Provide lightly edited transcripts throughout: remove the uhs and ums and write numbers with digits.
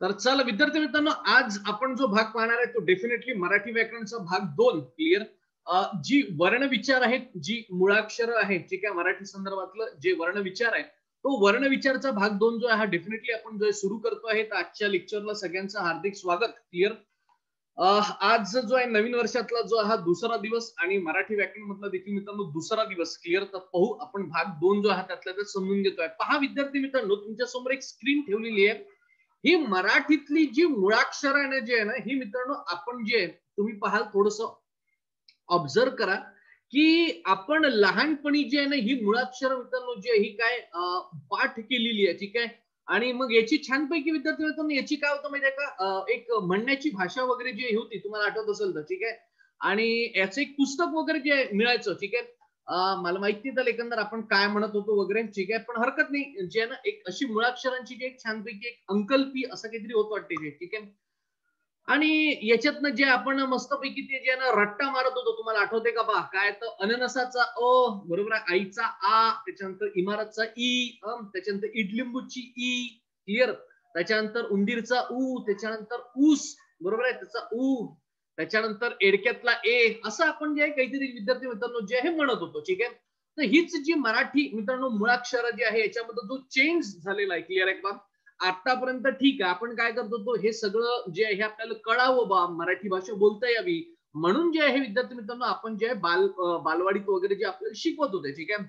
तर चला विद्यार्थी मित्रांनो, आज आपण जो भाग पाहणार आहे तो डेफिनेटली मराठी व्याकरणचा भाग 2 क्लिअर. जी वर्ण विचार आहेत, जी मुळाक्षर आहेत, ठीक आहे, मराठी संदर्भातलं जे वर्ण विचार आहे तो वर्ण विचारचा भाग 2 जो आहे हा डेफिनेटली आपण जो सुरू करतो आहे. तर आजच्या लेक्चरला सगळ्यांचं हार्दिक स्वागत क्लिअर. आज जो आहे नवीन वर्षातला जो हा दुसरा दिवस आणि मराठी व्याकरण मधला देखील मित्रांनो दुसरा दिवस क्लिअर. तर पाहू आपण भाग 2 जो आहे त्यातला ते समजून घेतोय. पहा विद्यार्थी मित्रांनो, तुमच्या समोर एक स्क्रीन ठेवलेली आहे. ही मराठीतली जी मुळाक्षर जी आहे ना, ही मित्रांनो आपण जे तुम्ही पाहाल थोडस ऑब्झर्व करा की आपण लहानपणी जे आहे ना ही मुळाक्षर मित्रांनो जी आहे ही काय पाठ केलेली आहे, ठीक आहे. आणि मग याची छानपैकी विद्यार्थी मित्रांनो याची काय होतं माहितीये का, एक म्हणण्याची भाषा वगैरे जी होती तुम्हाला आठवत असेल तर, ठीक आहे. आणि याचं एक पुस्तक वगैरे जे मिळायचं, ठीक आहे. मला माहिती नाही एकंदर आपण काय म्हणत होतो वगैरे, ठीक आहे, पण हरकत नाही. जे आहे ना एक अशी मुळाक्षरांची जी एक छानपैकी एक अंकल्पी असं काहीतरी होत वाटते, ठीक आहे. आणि याच्यातनं जे आपण मस्तपैकी ते जे ना रट्टा मारत होतो, तुम्हाला आठवते का पहा, काय तर अननसाचा अ बरोबर आहे, आईचा आ, त्याच्यानंतर इमारतचा ई, त्याच्यानंतर इडलिंबूची ई क्लिअर, त्याच्यानंतर उंदीरचा ऊ, त्याच्यानंतर ऊस बरोबर आहे त्याचा ऊ, त्याच्यानंतर एडक्यातला ए, असं आपण जे काहीतरी विद्यार्थी मित्रांनो जे हे म्हणत होतो, ठीक आहे. तर हीच जी मराठी मित्रांनो मुळाक्षर जी आहे याच्यामध्ये जो चेंज झालेला आहे क्लिअर आहे का. आतापर्यंत ठीक आहे आपण काय करतो तो हे सगळं जे आहे आपल्याला कळावं बा, मराठी भाषा बोलता यावी म्हणून जे आहे विद्यार्थी मित्रांनो आपण जे बालवाडीत वगैरे जे आपल्याला शिकवत होते, ठीक आहे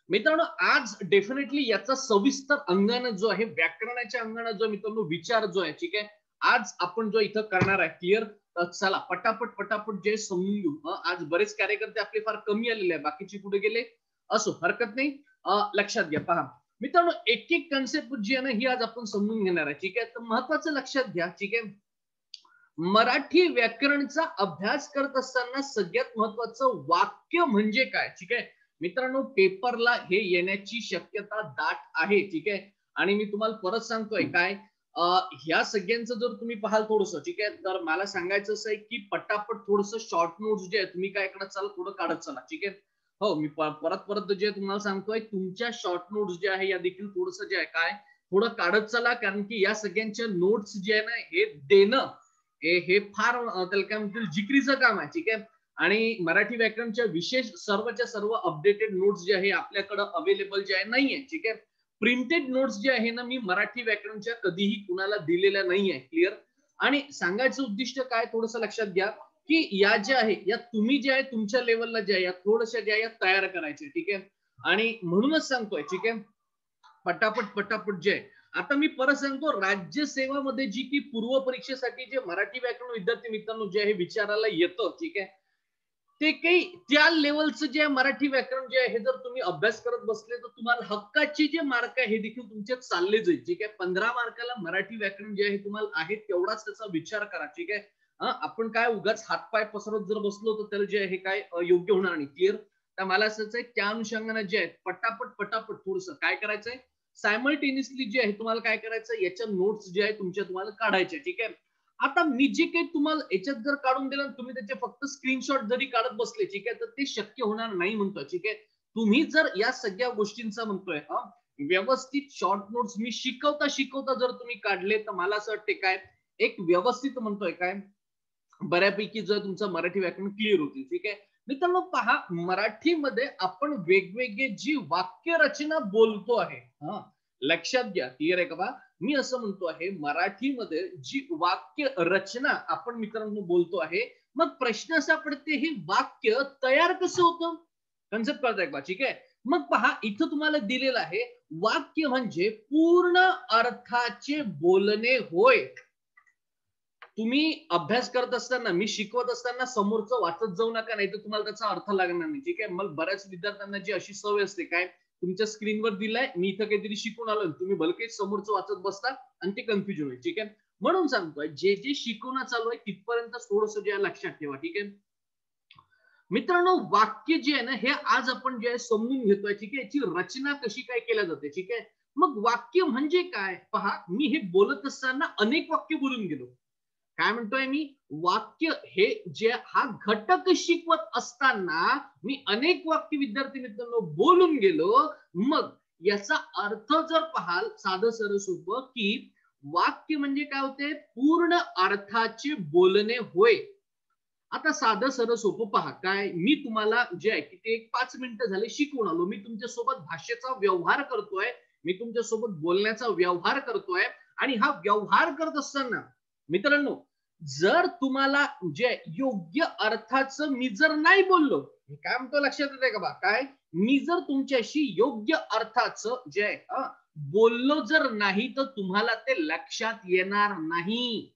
मित्रांनो. आज डेफिनेटली याचा सविस्तर अंगानं जो आहे व्याकरणाच्या अंगानं जो मित्रांनो विचार जो आहे, ठीक आहे, आज आपण जो इथं करणार आहे क्लिअर. चला पटापट पटापट जे समजून घेऊ. आज बरेच कार्यकर्ते आपले फार कमी आलेले आहे, बाकीचे कुठे गेले असो हरकत नाही. लक्षात घ्या पहा मित्रांनो, एक एक कन्सेप्ट जी आहे ना ही आज आपण समजून घेणार आहे, ठीक आहे. तर महत्वाचं लक्षात घ्या, ठीक आहे. मराठी व्याकरणचा अभ्यास करत असताना सगळ्यात महत्वाचं वाक्य म्हणजे काय, ठीक आहे मित्रांनो. पेपरला हे येण्याची शक्यता दाट आहे, ठीक आहे. आणि मी तुम्हाला परत सांगतोय काय, ह्या सगळ्यांचं जर तुम्ही पाहाल थोडस, ठीक आहे, तर मला सांगायचं असं आहे की पटापट थोडस शॉर्ट नोट्स जे आहे तुम्ही काय करत चाल थोडं काढत चला, ठीक आहे. हो, मी परत परत जे तुम्हाला सांगतोय तुमच्या शॉर्ट नोट्स जे आहे या देखील थोडस जे आहे काय थोडं काढत चला, कारण की या सगळ्यांच्या नोट्स जे आहे ना हे देणं हे फार त्याला काय म्हणतील जिकरीचं काम आहे, ठीक आहे. आणि मराठी व्याकरणच्या विशेष सर्वच्या सर्व अपडेटेड नोट्स जे आहे आपल्याकडे अवेलेबल जे आहे नाहीये, ठीक आहे. प्रिंटेड नोट्स जे आहे ना मी मराठी व्याकरणच्या कधीही कुणाला दिलेल्या नाहीये क्लिअर. आणि सांगायचं उद्दिष्ट काय थोडस लक्षात घ्या की या ज्या आहे या तुम्ही जे आहे तुमच्या लेवलला ज्या या थोड्याशा ज्या या तयार करायच्या, ठीक आहे. आणि म्हणूनच सांगतोय, ठीक आहे, पटापट पटापट जे आहे. आता मी परत सांगतो, राज्यसेवामध्ये जी की पूर्व परीक्षेसाठी जे मराठी व्याकरण विद्यार्थी मित्रांनो जे आहे विचारायला येतं, ठीक आहे, ते काही त्या लेवलचं जे मराठी व्याकरण जे आहे हे जर तुम्ही अभ्यास करत बसले तर तुम्हाला हक्काचे जे मार्क आहे हे देखील तुमचे चालले जाईल, ठीक आहे. 15 मार्काला मराठी व्याकरण जे आहे तुम्हाला आहे तेवढाच त्याचा विचार करा, ठीक आहे. आपण काय उगाच हातपाय पसरत जर बसलो तर त्याला जे आहे काय योग्य होणार नाही क्लिअर. तर मला असंच आहे त्या अनुषंगाने जे आहे पटापट पटापट थोडस काय करायचंय सायमल्टेनियसली जे आहे तुम्हाला काय करायचं याच्या नोट्स जे आहे तुमच्या तुम्हाला काढायच्या, ठीक आहे. आता मी जे काही तुम्हाला याच्यात जर काढून दिलं तुम्ही त्याचे फक्त स्क्रीनशॉट जरी काढत बसले, ठीक आहे, तर ते शक्य होणार नाही म्हणतोय, ठीक आहे. तुम्ही जर या सगळ्या गोष्टींचा म्हणतोय व्यवस्थित शॉर्ट नोट्स मी शिकवता शिकवता जर तुम्ही काढले तर मला असं वाटते काय एक व्यवस्थित म्हणतोय काय बऱ्यापैकी जर तुमचं मराठी व्याकरण क्लिअर होतील, ठीक आहे. मित्रांनो पहा मराठीमध्ये आपण वेगवेगळे जी वाक्य रचना बोलतो आहे, लक्षात घ्या क्लिअर आहे का बा. मी असं म्हणतो आहे मराठीमध्ये जी वाक्य रचना आपण मित्रांनो बोलतो आहे, मग प्रश्न असा पडते हे वाक्य तयार कसं होतं, कन्सेप्ट कळताय का, ठीक आहे. मग पहा इथं तुम्हाला दिलेलं आहे वाक्य म्हणजे पूर्ण अर्थाचे बोलणे होय. तुम्ही अभ्यास करत असताना मी शिकवत असताना समोरचं वाचत जाऊ नका, नाही तर तुम्हाला त्याचा अर्थ लागणार नाही, ठीक आहे. मग बऱ्याच विद्यार्थ्यांना जी अशी सवय असते काय तुमच्या स्क्रीनवर दिलाय मी इथं काहीतरी शिकून आलो तुम्ही भलके समोरचं वाचत बसता आणि ते कन्फ्युजन होईल, ठीक आहे. म्हणून सांगतोय जे जे शिकवणं चालू आहे तिथपर्यंत थोडस जे लक्षात ठेवा, ठीक आहे मित्रांनो. वाक्य जे आहे ना हे आज आपण जे समजून घेतोय, ठीक आहे, याची रचना कशी काय केल्या जाते, ठीक आहे. मग वाक्य म्हणजे काय पहा, मी हे बोलत असताना अनेक वाक्य बोलून गेलो. काय म्हणतोय मी वाक्य हे जे हा घटक शिकवत असताना मी अनेक वाक्य विद्यार्थी मित्रांनो बोलून गेलो. मग याचा अर्थ जर पाहाल साधं सरळ सोपं की वाक्य म्हणजे काय होते, पूर्ण अर्थाचे बोलणे होय. आता साधं सरळ सोपं पहा, काय मी तुम्हाला जे आहे की ते 5 मिनिटं झाले शिकवून आलो. मी तुमच्यासोबत भाषेचा व्यवहार करतोय, मी तुमच्यासोबत बोलण्याचा व्यवहार करतोय. आणि हा व्यवहार करत असताना मित्रांनो, जर तुम्हाला जे योग्य अर्थाचं मी जर नाही बोललो, हे काय म्हणतो लक्षात येते का बा, काय मी जर तुमच्याशी योग्य अर्थाचं जे आहे बोललो जर नाही, तर तुम्हाला ते लक्षात येणार नाही.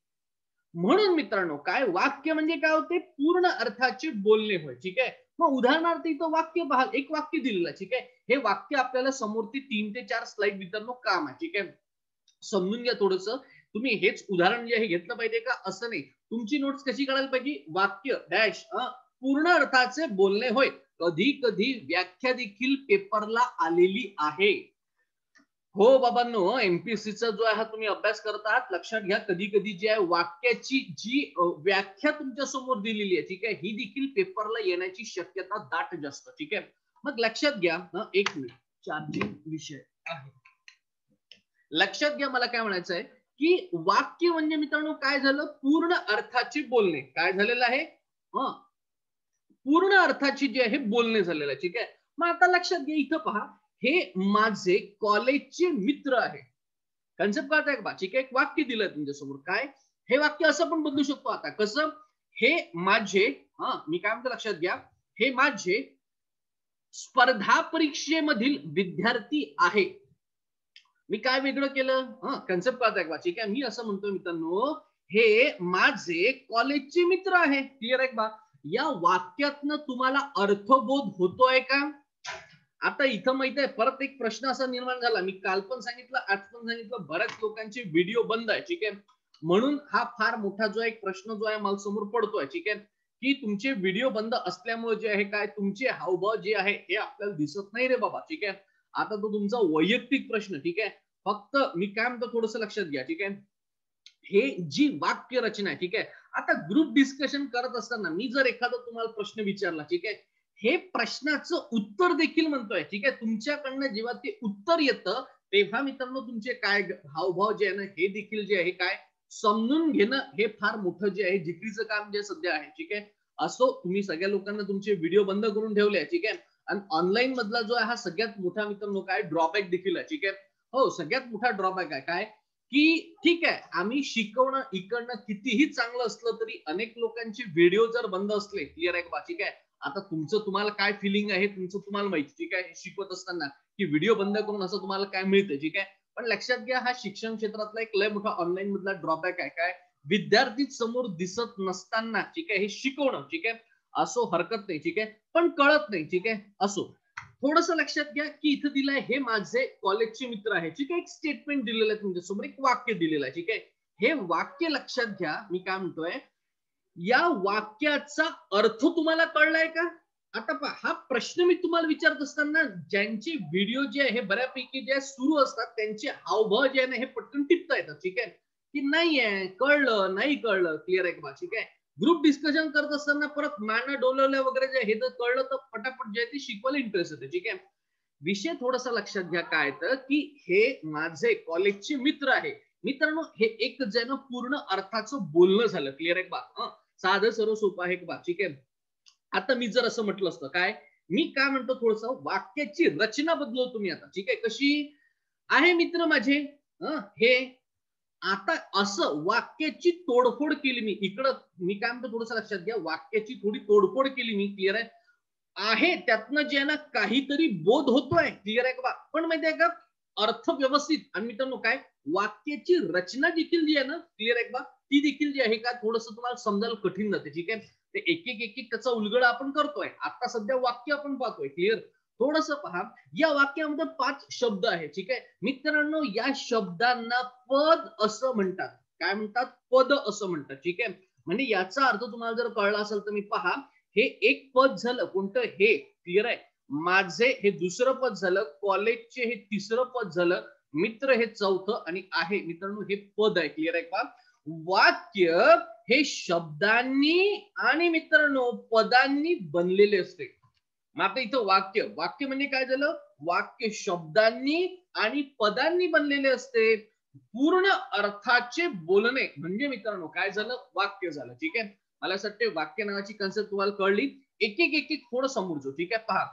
म्हणून मित्रांनो, काय वाक्य म्हणजे काय होते, पूर्ण अर्थाचे बोलणे होय. ठीक आहे. मग उदाहरणार्थ इथं वाक्य पहा, एक वाक्य दिलेलं आहे. ठीक आहे. हे वाक्य आपल्याला समोरती 3 ते 4 स्लाइड मित्रांनो काम आहे. ठीक आहे. समजून घ्या थोडस. तुम्ही हेच उदाहरण जे आहे घेतलं पाहिजे का, असं नाही. तुमची नोट्स कशी काढायला पाहिजे, वाक्य डॅश पूर्ण अर्थाचे बोलणे होय. कधी कधी व्याख्या देखील पेपरला आलेली आहे. हो बाबांनो, एमपीएससीचा जो आहे तुम्ही अभ्यास करत आहात, लक्षात घ्या कधी कधी जे आहे वाक्याची जी व्याख्या तुमच्या समोर दिलेली आहे, ठीक आहे, ही देखील पेपरला येण्याची शक्यता दाट जास्त. ठीक आहे. मग लक्षात घ्या, एक मिनिट, चार्जिंग विषय आहे. लक्षात घ्या, मला काय म्हणायचं आहे की वाक्य म्हणजे मित्रांनो काय झालं, पूर्ण अर्थाचे बोलणे. काय झालेलं आहे, पूर्ण अर्थाची जे आहे बोलणे झालेलं आहे. ठीक आहे. मग आता लक्षात घ्या, इथं पहा, हे माझे कॉलेजचे मित्र आहे. कन्सेप्ट कळताय का? ठीक आहे. एक वाक्य दिलंय तुमच्यासमोर. काय हे वाक्य असं पण बदलू शकतो. आता कसं, हे माझे, मी काय म्हणतो लक्षात घ्या, हे माझे स्पर्धा परीक्षेमधील विद्यार्थी आहे. मी काय वेगळं केलं, कन्सेप्ट कळताय का? ठीक आहे. मी असं म्हणतो मित्रांनो, हे माझे कॉलेजचे मित्र आहे. क्लिअर आहे का? या वाक्यातनं तुम्हाला अर्थबोध होतोय का? आता इथं माहित आहे, परत एक प्रश्न असा निर्माण झाला, मी काल पण सांगितलं, आज पण सांगितलं, बऱ्याच लोकांचे व्हिडिओ बंद आहे. ठीक आहे. म्हणून हा फार मोठा जो एक प्रश्न जो आहे मला समोर पडतोय. ठीक आहे. की तुमचे व्हिडिओ बंद असल्यामुळे जे आहे काय, तुमचे हावभाव जे आहे हे आपल्याला दिसत नाही रे बाबा. ठीक आहे. आता तो तुमचा वैयक्तिक प्रश्न. ठीक आहे. फक्त मी काय म्हणतो थोडस लक्षात घ्या. ठीक आहे. हे जी वाक्य रचना आहे, ठीक आहे, आता ग्रुप डिस्कशन करत असताना मी जर एखादा तुम्हाला प्रश्न विचारला, ठीक आहे, हे प्रश्नाचं उत्तर देखील म्हणतोय. ठीक आहे. तुमच्याकडनं जेव्हा ते उत्तर येतं, तेव्हा मित्रांनो तुमचे काय हावभाव जे आहे ना, हे देखील जे आहे काय समजून घेणं, हे फार मोठं जे आहे जिकरीचं काम जे सध्या आहे. ठीक आहे. असो, तुम्ही सगळ्या लोकांना तुमचे व्हिडिओ बंद करून ठेवले. ठीक आहे. आणि ऑनलाईन मधला जो आहे हा सगळ्यात मोठा मित्रांनो काय ड्रॉबॅक देखील आहे. ठीक आहे. हो, सगळ्यात मोठा ड्रॉबॅक आहे. काय की ठीक आहे, आम्ही शिकवणं इकडनं कितीही चांगलं असलं तरी अनेक लोकांचे व्हिडिओ जर बंद असले, क्लिअर आहे का? ठीक आहे. आता तुमचं तुम्हाला काय फिलिंग आहे तुमचं तुम्हाला माहिती. ठीक आहे. शिकवत असताना की व्हिडिओ बंद करून असं तुम्हाला काय मिळतं. ठीक आहे. पण लक्षात घ्या, हा शिक्षण क्षेत्रातला एक लय मोठा ऑनलाईन मधला ड्रॉबॅक आहे. काय विद्यार्थी समोर दिसत नसताना, ठीक आहे, हे शिकवणं. ठीक आहे. असो, हरकत नाही. ठीक आहे. पण कळत नाही. ठीक आहे. असो, थोडस लक्षात घ्या की इथं दिलंय हे माझे कॉलेजचे मित्र आहे. ठीक आहे. एक स्टेटमेंट दिलेलं आहे तुमच्यासमोर, एक वाक्य दिलेलं आहे. ठीक आहे. हे वाक्य लक्षात घ्या, मी काय म्हणतोय, या वाक्याचा अर्थ तुम्हाला कळलाय का? आता पहा, हा प्रश्न मी तुम्हाला विचारत असताना ज्यांचे व्हिडिओ जे आहे हे बऱ्यापैकी जे सुरू असतात, त्यांचे हावभाव जे आहे ना हे पटकन टिपता येतात. ठीक आहे. की नाही आहे, कळलं नाही कळलं, क्लिअर आहे का? ठीक आहे. ग्रुप डिस्कशन करत असताना परत माना डोलवल्या वगैरे जे हे जर कळलं तर पटापट जे आहे ते शिकवायला इंटरेस्ट येते. ठीक आहे. विषय थोडासा लक्षात घ्या, काय तर की हे माझे कॉलेजचे मित्र आहे. मित्रांनो, हे एक जण पूर्ण अर्थाचं बोलणं झालं. क्लिअर आहे का? साधं सर्व सोपं आहे का? ठीक आहे. आता मी जर असं म्हटलं असतं, काय मी काय म्हणतो, थोडस वाक्याची रचना बदलव तुम्ही आता. ठीक आहे. कशी आहे मित्र माझे, हे आता असं वाक्याची तोडफोड केली मी इकडं. मी काय म्हणतो थोडस लक्षात घ्या, वाक्याची थोडी तोडफोड केली मी. क्लिअर आहे त्यातनं जे आहे ना काहीतरी बोध होतोय. क्लिअर आहे का? पण माहिती आहे का, अर्थ व्यवस्थित. आणि मित्रांनो काय, वाक्याची रचना देखील जी आहे ना, क्लिअर आहे का, ती देखील जी आहे का थोडस तुम्हाला समजायला कठीण जाते. ठीक आहे. ते एक एक त्याचा उलगडा आपण करतोय. आता सध्या वाक्य आपण पाहतोय. क्लिअर, थोडस पहा, या वाक्यामध्ये 5 शब्द आहेत. ठीक आहे. मित्रांनो, या शब्दांना पद असं म्हणतात. काय म्हणतात? पद असं म्हणतात. ठीक आहे. म्हणजे याचा अर्थ तुम्हाला जर कळला असेल तर मी पहा, हे एक पद झालं कोणतं, हे क्लिअर आहे, माझे हे दुसरं पद झालं, कॉलेजचे हे तिसरं पद झालं, मित्र हे चौथं, आणि आहे मित्रांनो हे पद आहे. क्लिअर आहे का? वाक्य हे शब्दांनी आणि मित्रांनो पदांनी बनलेले असते. मग आता इथं वाक्य, वाक्य म्हणजे काय झालं, वाक्य शब्दांनी आणि पदांनी बनलेले असते. पूर्ण अर्थाचे बोलणे म्हणजे मित्रांनो काय झालं, वाक्य झालं. ठीक आहे, मला असं वाटतं वाक्य नावाची कन्सेप्ट तुम्हाला कळली. एक एक थोडं समोरचो. ठीक आहे, पहा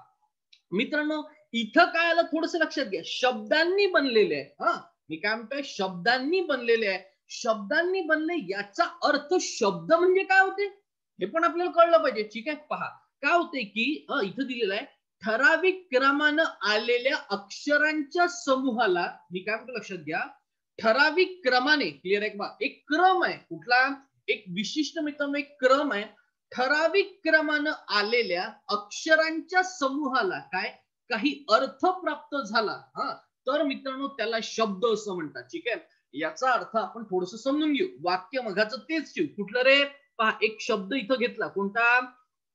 मित्रांनो, इथं काय आलं थोडस लक्षात घ्या, शब्दांनी बनलेले आहे. हा, मी काय म्हणतोय, शब्दांनी बनलेले आहे. शब्दांनी बनले याचा अर्थ शब्द म्हणजे काय होते हे पण आपल्याला कळलं पाहिजे. ठीक आहे, पहा काय होते की इथं दिलेलं आहे, ठराविक क्रमानं आलेल्या अक्षरांच्या समूहाला, मी काय म्हणतो लक्षात घ्या, ठराविक क्रमाने, क्लिअर आहे बा, एक क्रम आहे कुठला, एक विशिष्ट मित्रांनो एक क्रम आहे. ठराविक क्रमानं आलेल्या अक्षरांच्या समूहाला काय काही अर्थ प्राप्त झाला, हा, तर मित्रांनो त्याला शब्द असं म्हणतात. ठीक आहे, याचा अर्थ आपण थोडस समजून घेऊ. वाक्य मगाचं तेच ठेवू. कुठलं रे, पहा एक शब्द इथं घेतला, कोणता,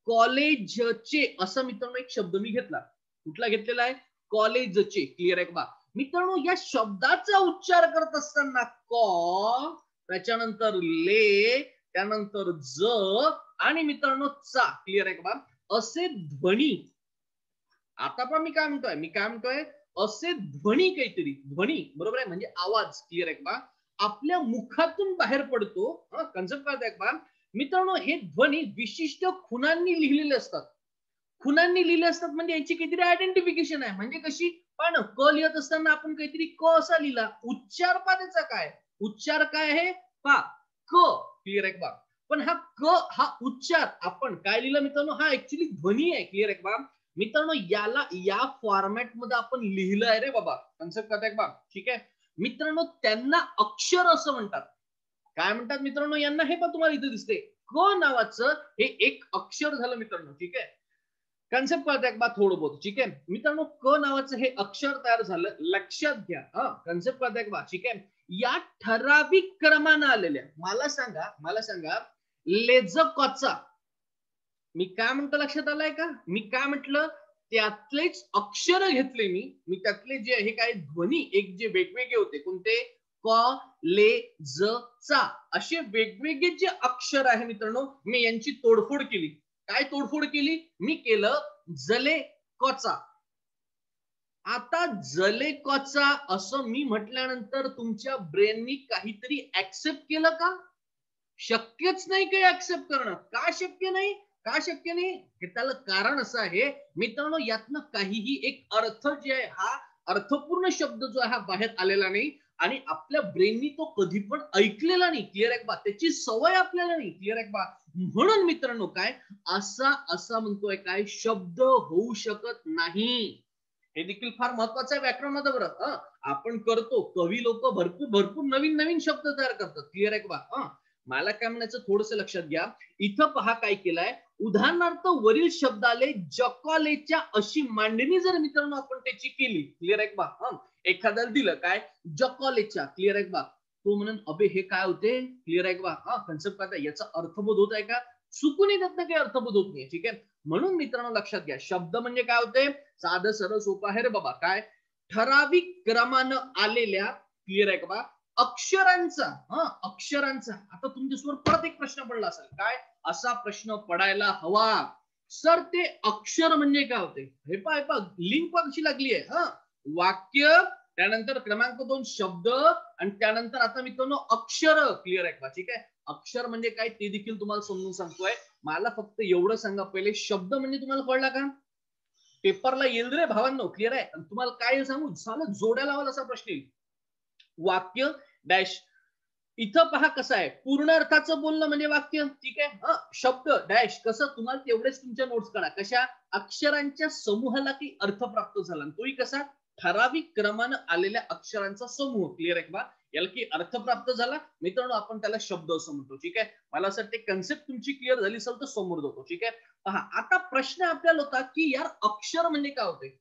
कॉलेजचे, असं मित्रांनो एक शब्द मी घेतला. कुठला घेतलेला आहे, कॉलेजचे. क्लिअर आहे बा मित्रांनो, या शब्दाचा उच्चार करत असताना क, त्याच्यानंतर ले, त्यानंतर ज आणि मित्रांनो चा. क्लिअर आहे का, असे ध्वनी. आता पण मी काय म्हणतोय, असे ध्वनी, काहीतरी ध्वनी, बरोबर आहे, म्हणजे आवाज. क्लिअर आहे का, आपल्या मुखातून बाहेर पडतो. कन्सेप्ट कळतंय का मित्रांनो, हे ध्वनी विशिष्ट खुणांनी लिहिलेले असतात. खुणांनी लिहिले असतात म्हणजे यांची काहीतरी आयडेंटिफिकेशन आहे. म्हणजे कशी, पण क लिहित असताना आपण काहीतरी क असा लिहिला, उच्चार पा त्याचा काय, उच्चार काय आहे पा, क. क्लिअर आहे का, पण हा क हा उच्चार आपण काय लिहिलं मित्रांनो, हा ऍक्च्युली ध्वनी आहे. क्लिअर आहे का मित्रांनो, याला या फॉर्मॅट मध्ये आपण लिहिलं आहे रे बाबा. कन्सेप्ट करताय का, ठीक आहे मित्रांनो, त्यांना अक्षर असं म्हणतात. काय म्हणतात मित्रांनो यांना, हे पण तुम्हाला इथे दिसते, क नावाचं हे एक अक्षर झालं मित्रांनो. ठीक आहे, कन्सेप्ट कळतंय का थोडं बहुत. ठीक आहे मित्रांनो, क नावाचं हे अक्षर तयार झालं, लक्षात घ्या. कन्सेप्ट कळतंय का, ठीक आहे, या ठराविक क्रमानं आलेल्या, मला सांगा लेझकचा, मी काय म्हणतो लक्षात आलंय का, मी काय म्हटलं, त्यातलेच अक्षर घेतले मी त्यातले जे हे काय ध्वनी, एक जे वेगवेगळे होते, कोणते, क, ले, ज, चा, असे वेगवेगळे जे अक्षर आहे मित्रांनो, मी यांची तोडफोड केली. काय तोडफोड केली, मी केलं जले कचा. आता जले कचा असं मी म्हटल्यानंतर तुमच्या ब्रेननी काहीतरी ऍक्सेप्ट केलं का, शक्यच नाही काही ऍक्सेप्ट करणं. का शक्य नाही, का शक्य नाही, हे त्याला कारण असं आहे मित्रांनो, यातनं काहीही एक अर्थ जे आहे, हा अर्थपूर्ण शब्द जो आहे हा बाहेर आलेला नाही आणि आपल्या ब्रेननी तो कधी पण ऐकलेला नाही. क्लिअर आहे बा, त्याची सवय आपल्याला नाही. क्लिअर आहे बा, म्हणून मित्रांनो काय असा म्हणतोय, काय शब्द होऊ शकत नाही. हे देखील फार महत्वाचं आहे व्याकरणामध्ये बरं. आपण करतो, कवी लोक भरपूर नवीन शब्द तयार करतात. क्लिअर आहे बा, मला काय म्हणायचं थोडस लक्षात घ्या. इथं पहा काय केलंय, उदाहरणार्थ वरील शब्दाले जकॉलेच्या अशी मांडणी जर मित्रांनो आपण त्याची केली. क्लिअर आहे बा, एखाद्याला दिलं काय जकॉलेच्या. क्लिअर आहे बा, तो म्हणून अबे हे काय होते. क्लिअर आहे बा, कन्सेप्ट काय, याचा अर्थबोध होत आहे का, चुकून येतात ना, काही अर्थबोध होत नाही. ठीक आहे, म्हणून मित्रांनो लक्षात घ्या, शब्द म्हणजे काय होते, साधं सरळ सोपं आहे रे बाबा. काय, ठराविक क्रमानं आलेल्या, क्लिअर आहे का बा, अक्षरांचा. अक्षरांचा. आता तुमच्यासमोर परत एक प्रश्न पडला असेल, काय असा प्रश्न पडायला हवा, सर ते अक्षर म्हणजे काय होते, हे पहा लिंक कशी लागली आहे. वाक्य, त्यानंतर क्रमांक 2 शब्द आणि त्यानंतर आता मित्रांनो अक्षर. क्लिअर आहे का, ठीक आहे, अक्षर म्हणजे काय ते देखील तुम्हाला समजून सांगतोय. मला फक्त एवढं सांगा पहिले, शब्द म्हणजे तुम्हाला कळला का, पेपरला येईल रे भावांनो. क्लिअर आहे, तुम्हाला काय सांगू, साला जोड्या लावाल असा प्रश्न येईल. वाक्य डॅश, इथं पहा कसं आहे, पूर्ण अर्थाचं बोलणं म्हणजे वाक्य. ठीक आहे, शब्द डॅश, कसं तुम्हाला तेवढेच तुमच्या नोट्स करा, कशा, अक्षरांच्या समूहाला की अर्थ प्राप्त झाला, तोही कसा, ठराविक क्रमानं आलेल्या अक्षरांचा समूह. क्लिअर आहे का, याला की अर्थ प्राप्त झाला मित्रांनो, आपण त्याला शब्द असं म्हणतो. ठीक आहे, मला असं वाटतं कन्सेप्ट तुमची क्लिअर झाली असेल तर समोर जातो. ठीक आहे, पहा आता प्रश्न आपल्याला होता की यार अक्षर म्हणजे काय होते.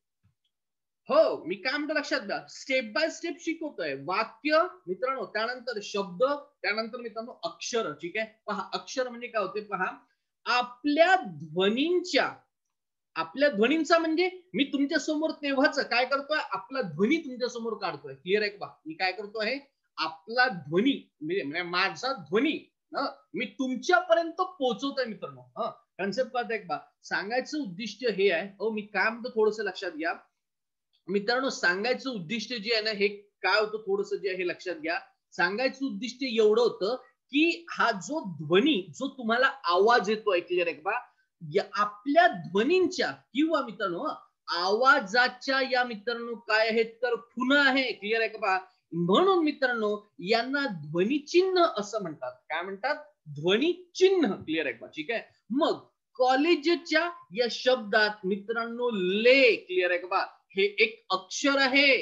हो, मी काय म्हणतो लक्षात घ्या, स्टेप बाय स्टेप शिकवतोय. वाक्य मित्रांनो, त्यानंतर शब्द, त्यानंतर मित्रांनो अक्षर. ठीक आहे, पहा अक्षर म्हणजे काय होते, पहा आपल्या ध्वनींचा म्हणजे मी तुमच्या समोर तेव्हाच काय करतोय, आपला ध्वनी तुमच्या समोर काढतोय. क्लिअर आहे का, मी काय करतोय, आपला ध्वनी म्हणजे माझा ध्वनी मी तुमच्यापर्यंत पोहोचवतोय मित्रांनो. कन्सेप्ट कळतंय का, सांगायचं उद्दिष्ट हे आहे. मी काय म्हणतो थोडस लक्षात घ्या मित्रांनो, सांगायचं उद्दिष्ट जे आहे ना, हे काय होतं थोडस जे आहे लक्षात घ्या. सांगायचं उद्दिष्ट एवढं होतं की हा जो ध्वनी, जो तुम्हाला आवाज येतोय, क्लिअर आहे का, आपल्या ध्वनींच्या किंवा मित्रांनो आवाजाच्या या मित्रांनो काय आहेत तर खुणा आहे, क्लिअर आहे का. म्हणून मित्रांनो यांना ध्वनिचिन्ह असं म्हणतात. काय म्हणतात? ध्वनिचिन्ह, क्लिअर आहे का. ठीक आहे. मग कॉलेजच्या या शब्दात मित्रांनो ले, क्लिअर आहे का, हे एक अक्षर आहे.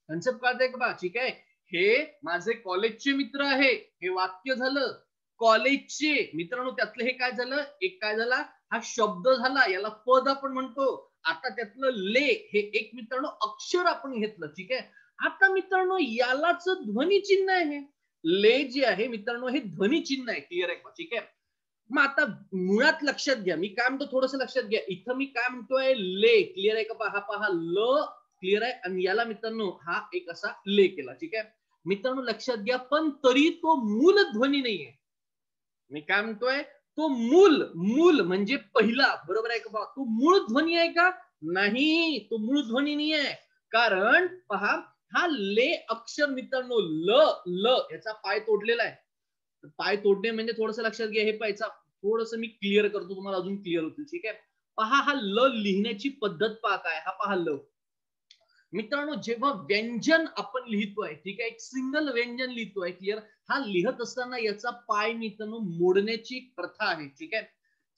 कन्सेप्ट कळतंय का. ठीक आहे. हे माझे कॉलेजचे मित्र आहे, हे वाक्य झालं. कॉलेजचे मित्रांनो त्यातलं हे काय झालं, एक काय झाला, हा शब्द झाला, याला पद आपण म्हणतो. आता त्यातलं ले हे एक मित्रांनो अक्षर आपण घेतलं. ठीक आहे. आता मित्रांनो यालाच ध्वनी चिन्ह आहे. ले जे आहे मित्रांनो हे ध्वनी चिन्ह आहे, क्लिअर आहे का. ठीक आहे. मग आता मुळात लक्षात घ्या, मी काय म्हणतो थोडस लक्षात घ्या. इथं मी काय म्हणतोय ले, क्लिअर आहे का. पहा ल क्लिअर आहे आणि याला मित्रांनो हा एक असा ले केला. ठीक आहे मित्रांनो लक्षात घ्या. पण तरी तो मूल ध्वनी नाहीये. मी काय म्हणतोय, तो मूल म्हणजे पहिला, बरोबर आहे का. तो मूळ ध्वनी आहे का? नाही, तो मूळ ध्वनी नाही आहे. कारण पहा हा ले अक्षर मित्रांनो ल याचा पाय तोडलेला आहे. पाय तोडणे म्हणजे थोडस लक्षात घ्या. हे पाहायचा थोडस मी क्लिअर करतो, तुम्हाला अजून क्लिअर होतील. ठीक आहे. पहा हा ल लिहिण्याची पद्धत पहा काय. हा पहा ल मित्रांनो जेव्हा व्यंजन आपण लिहितोय, ठीक आहे, एक सिंगल व्यंजन लिहितोय, क्लिअर. हा लिहत असताना याचा पाय मित्रांनो मोडण्याची प्रथा आहे. ठीक आहे.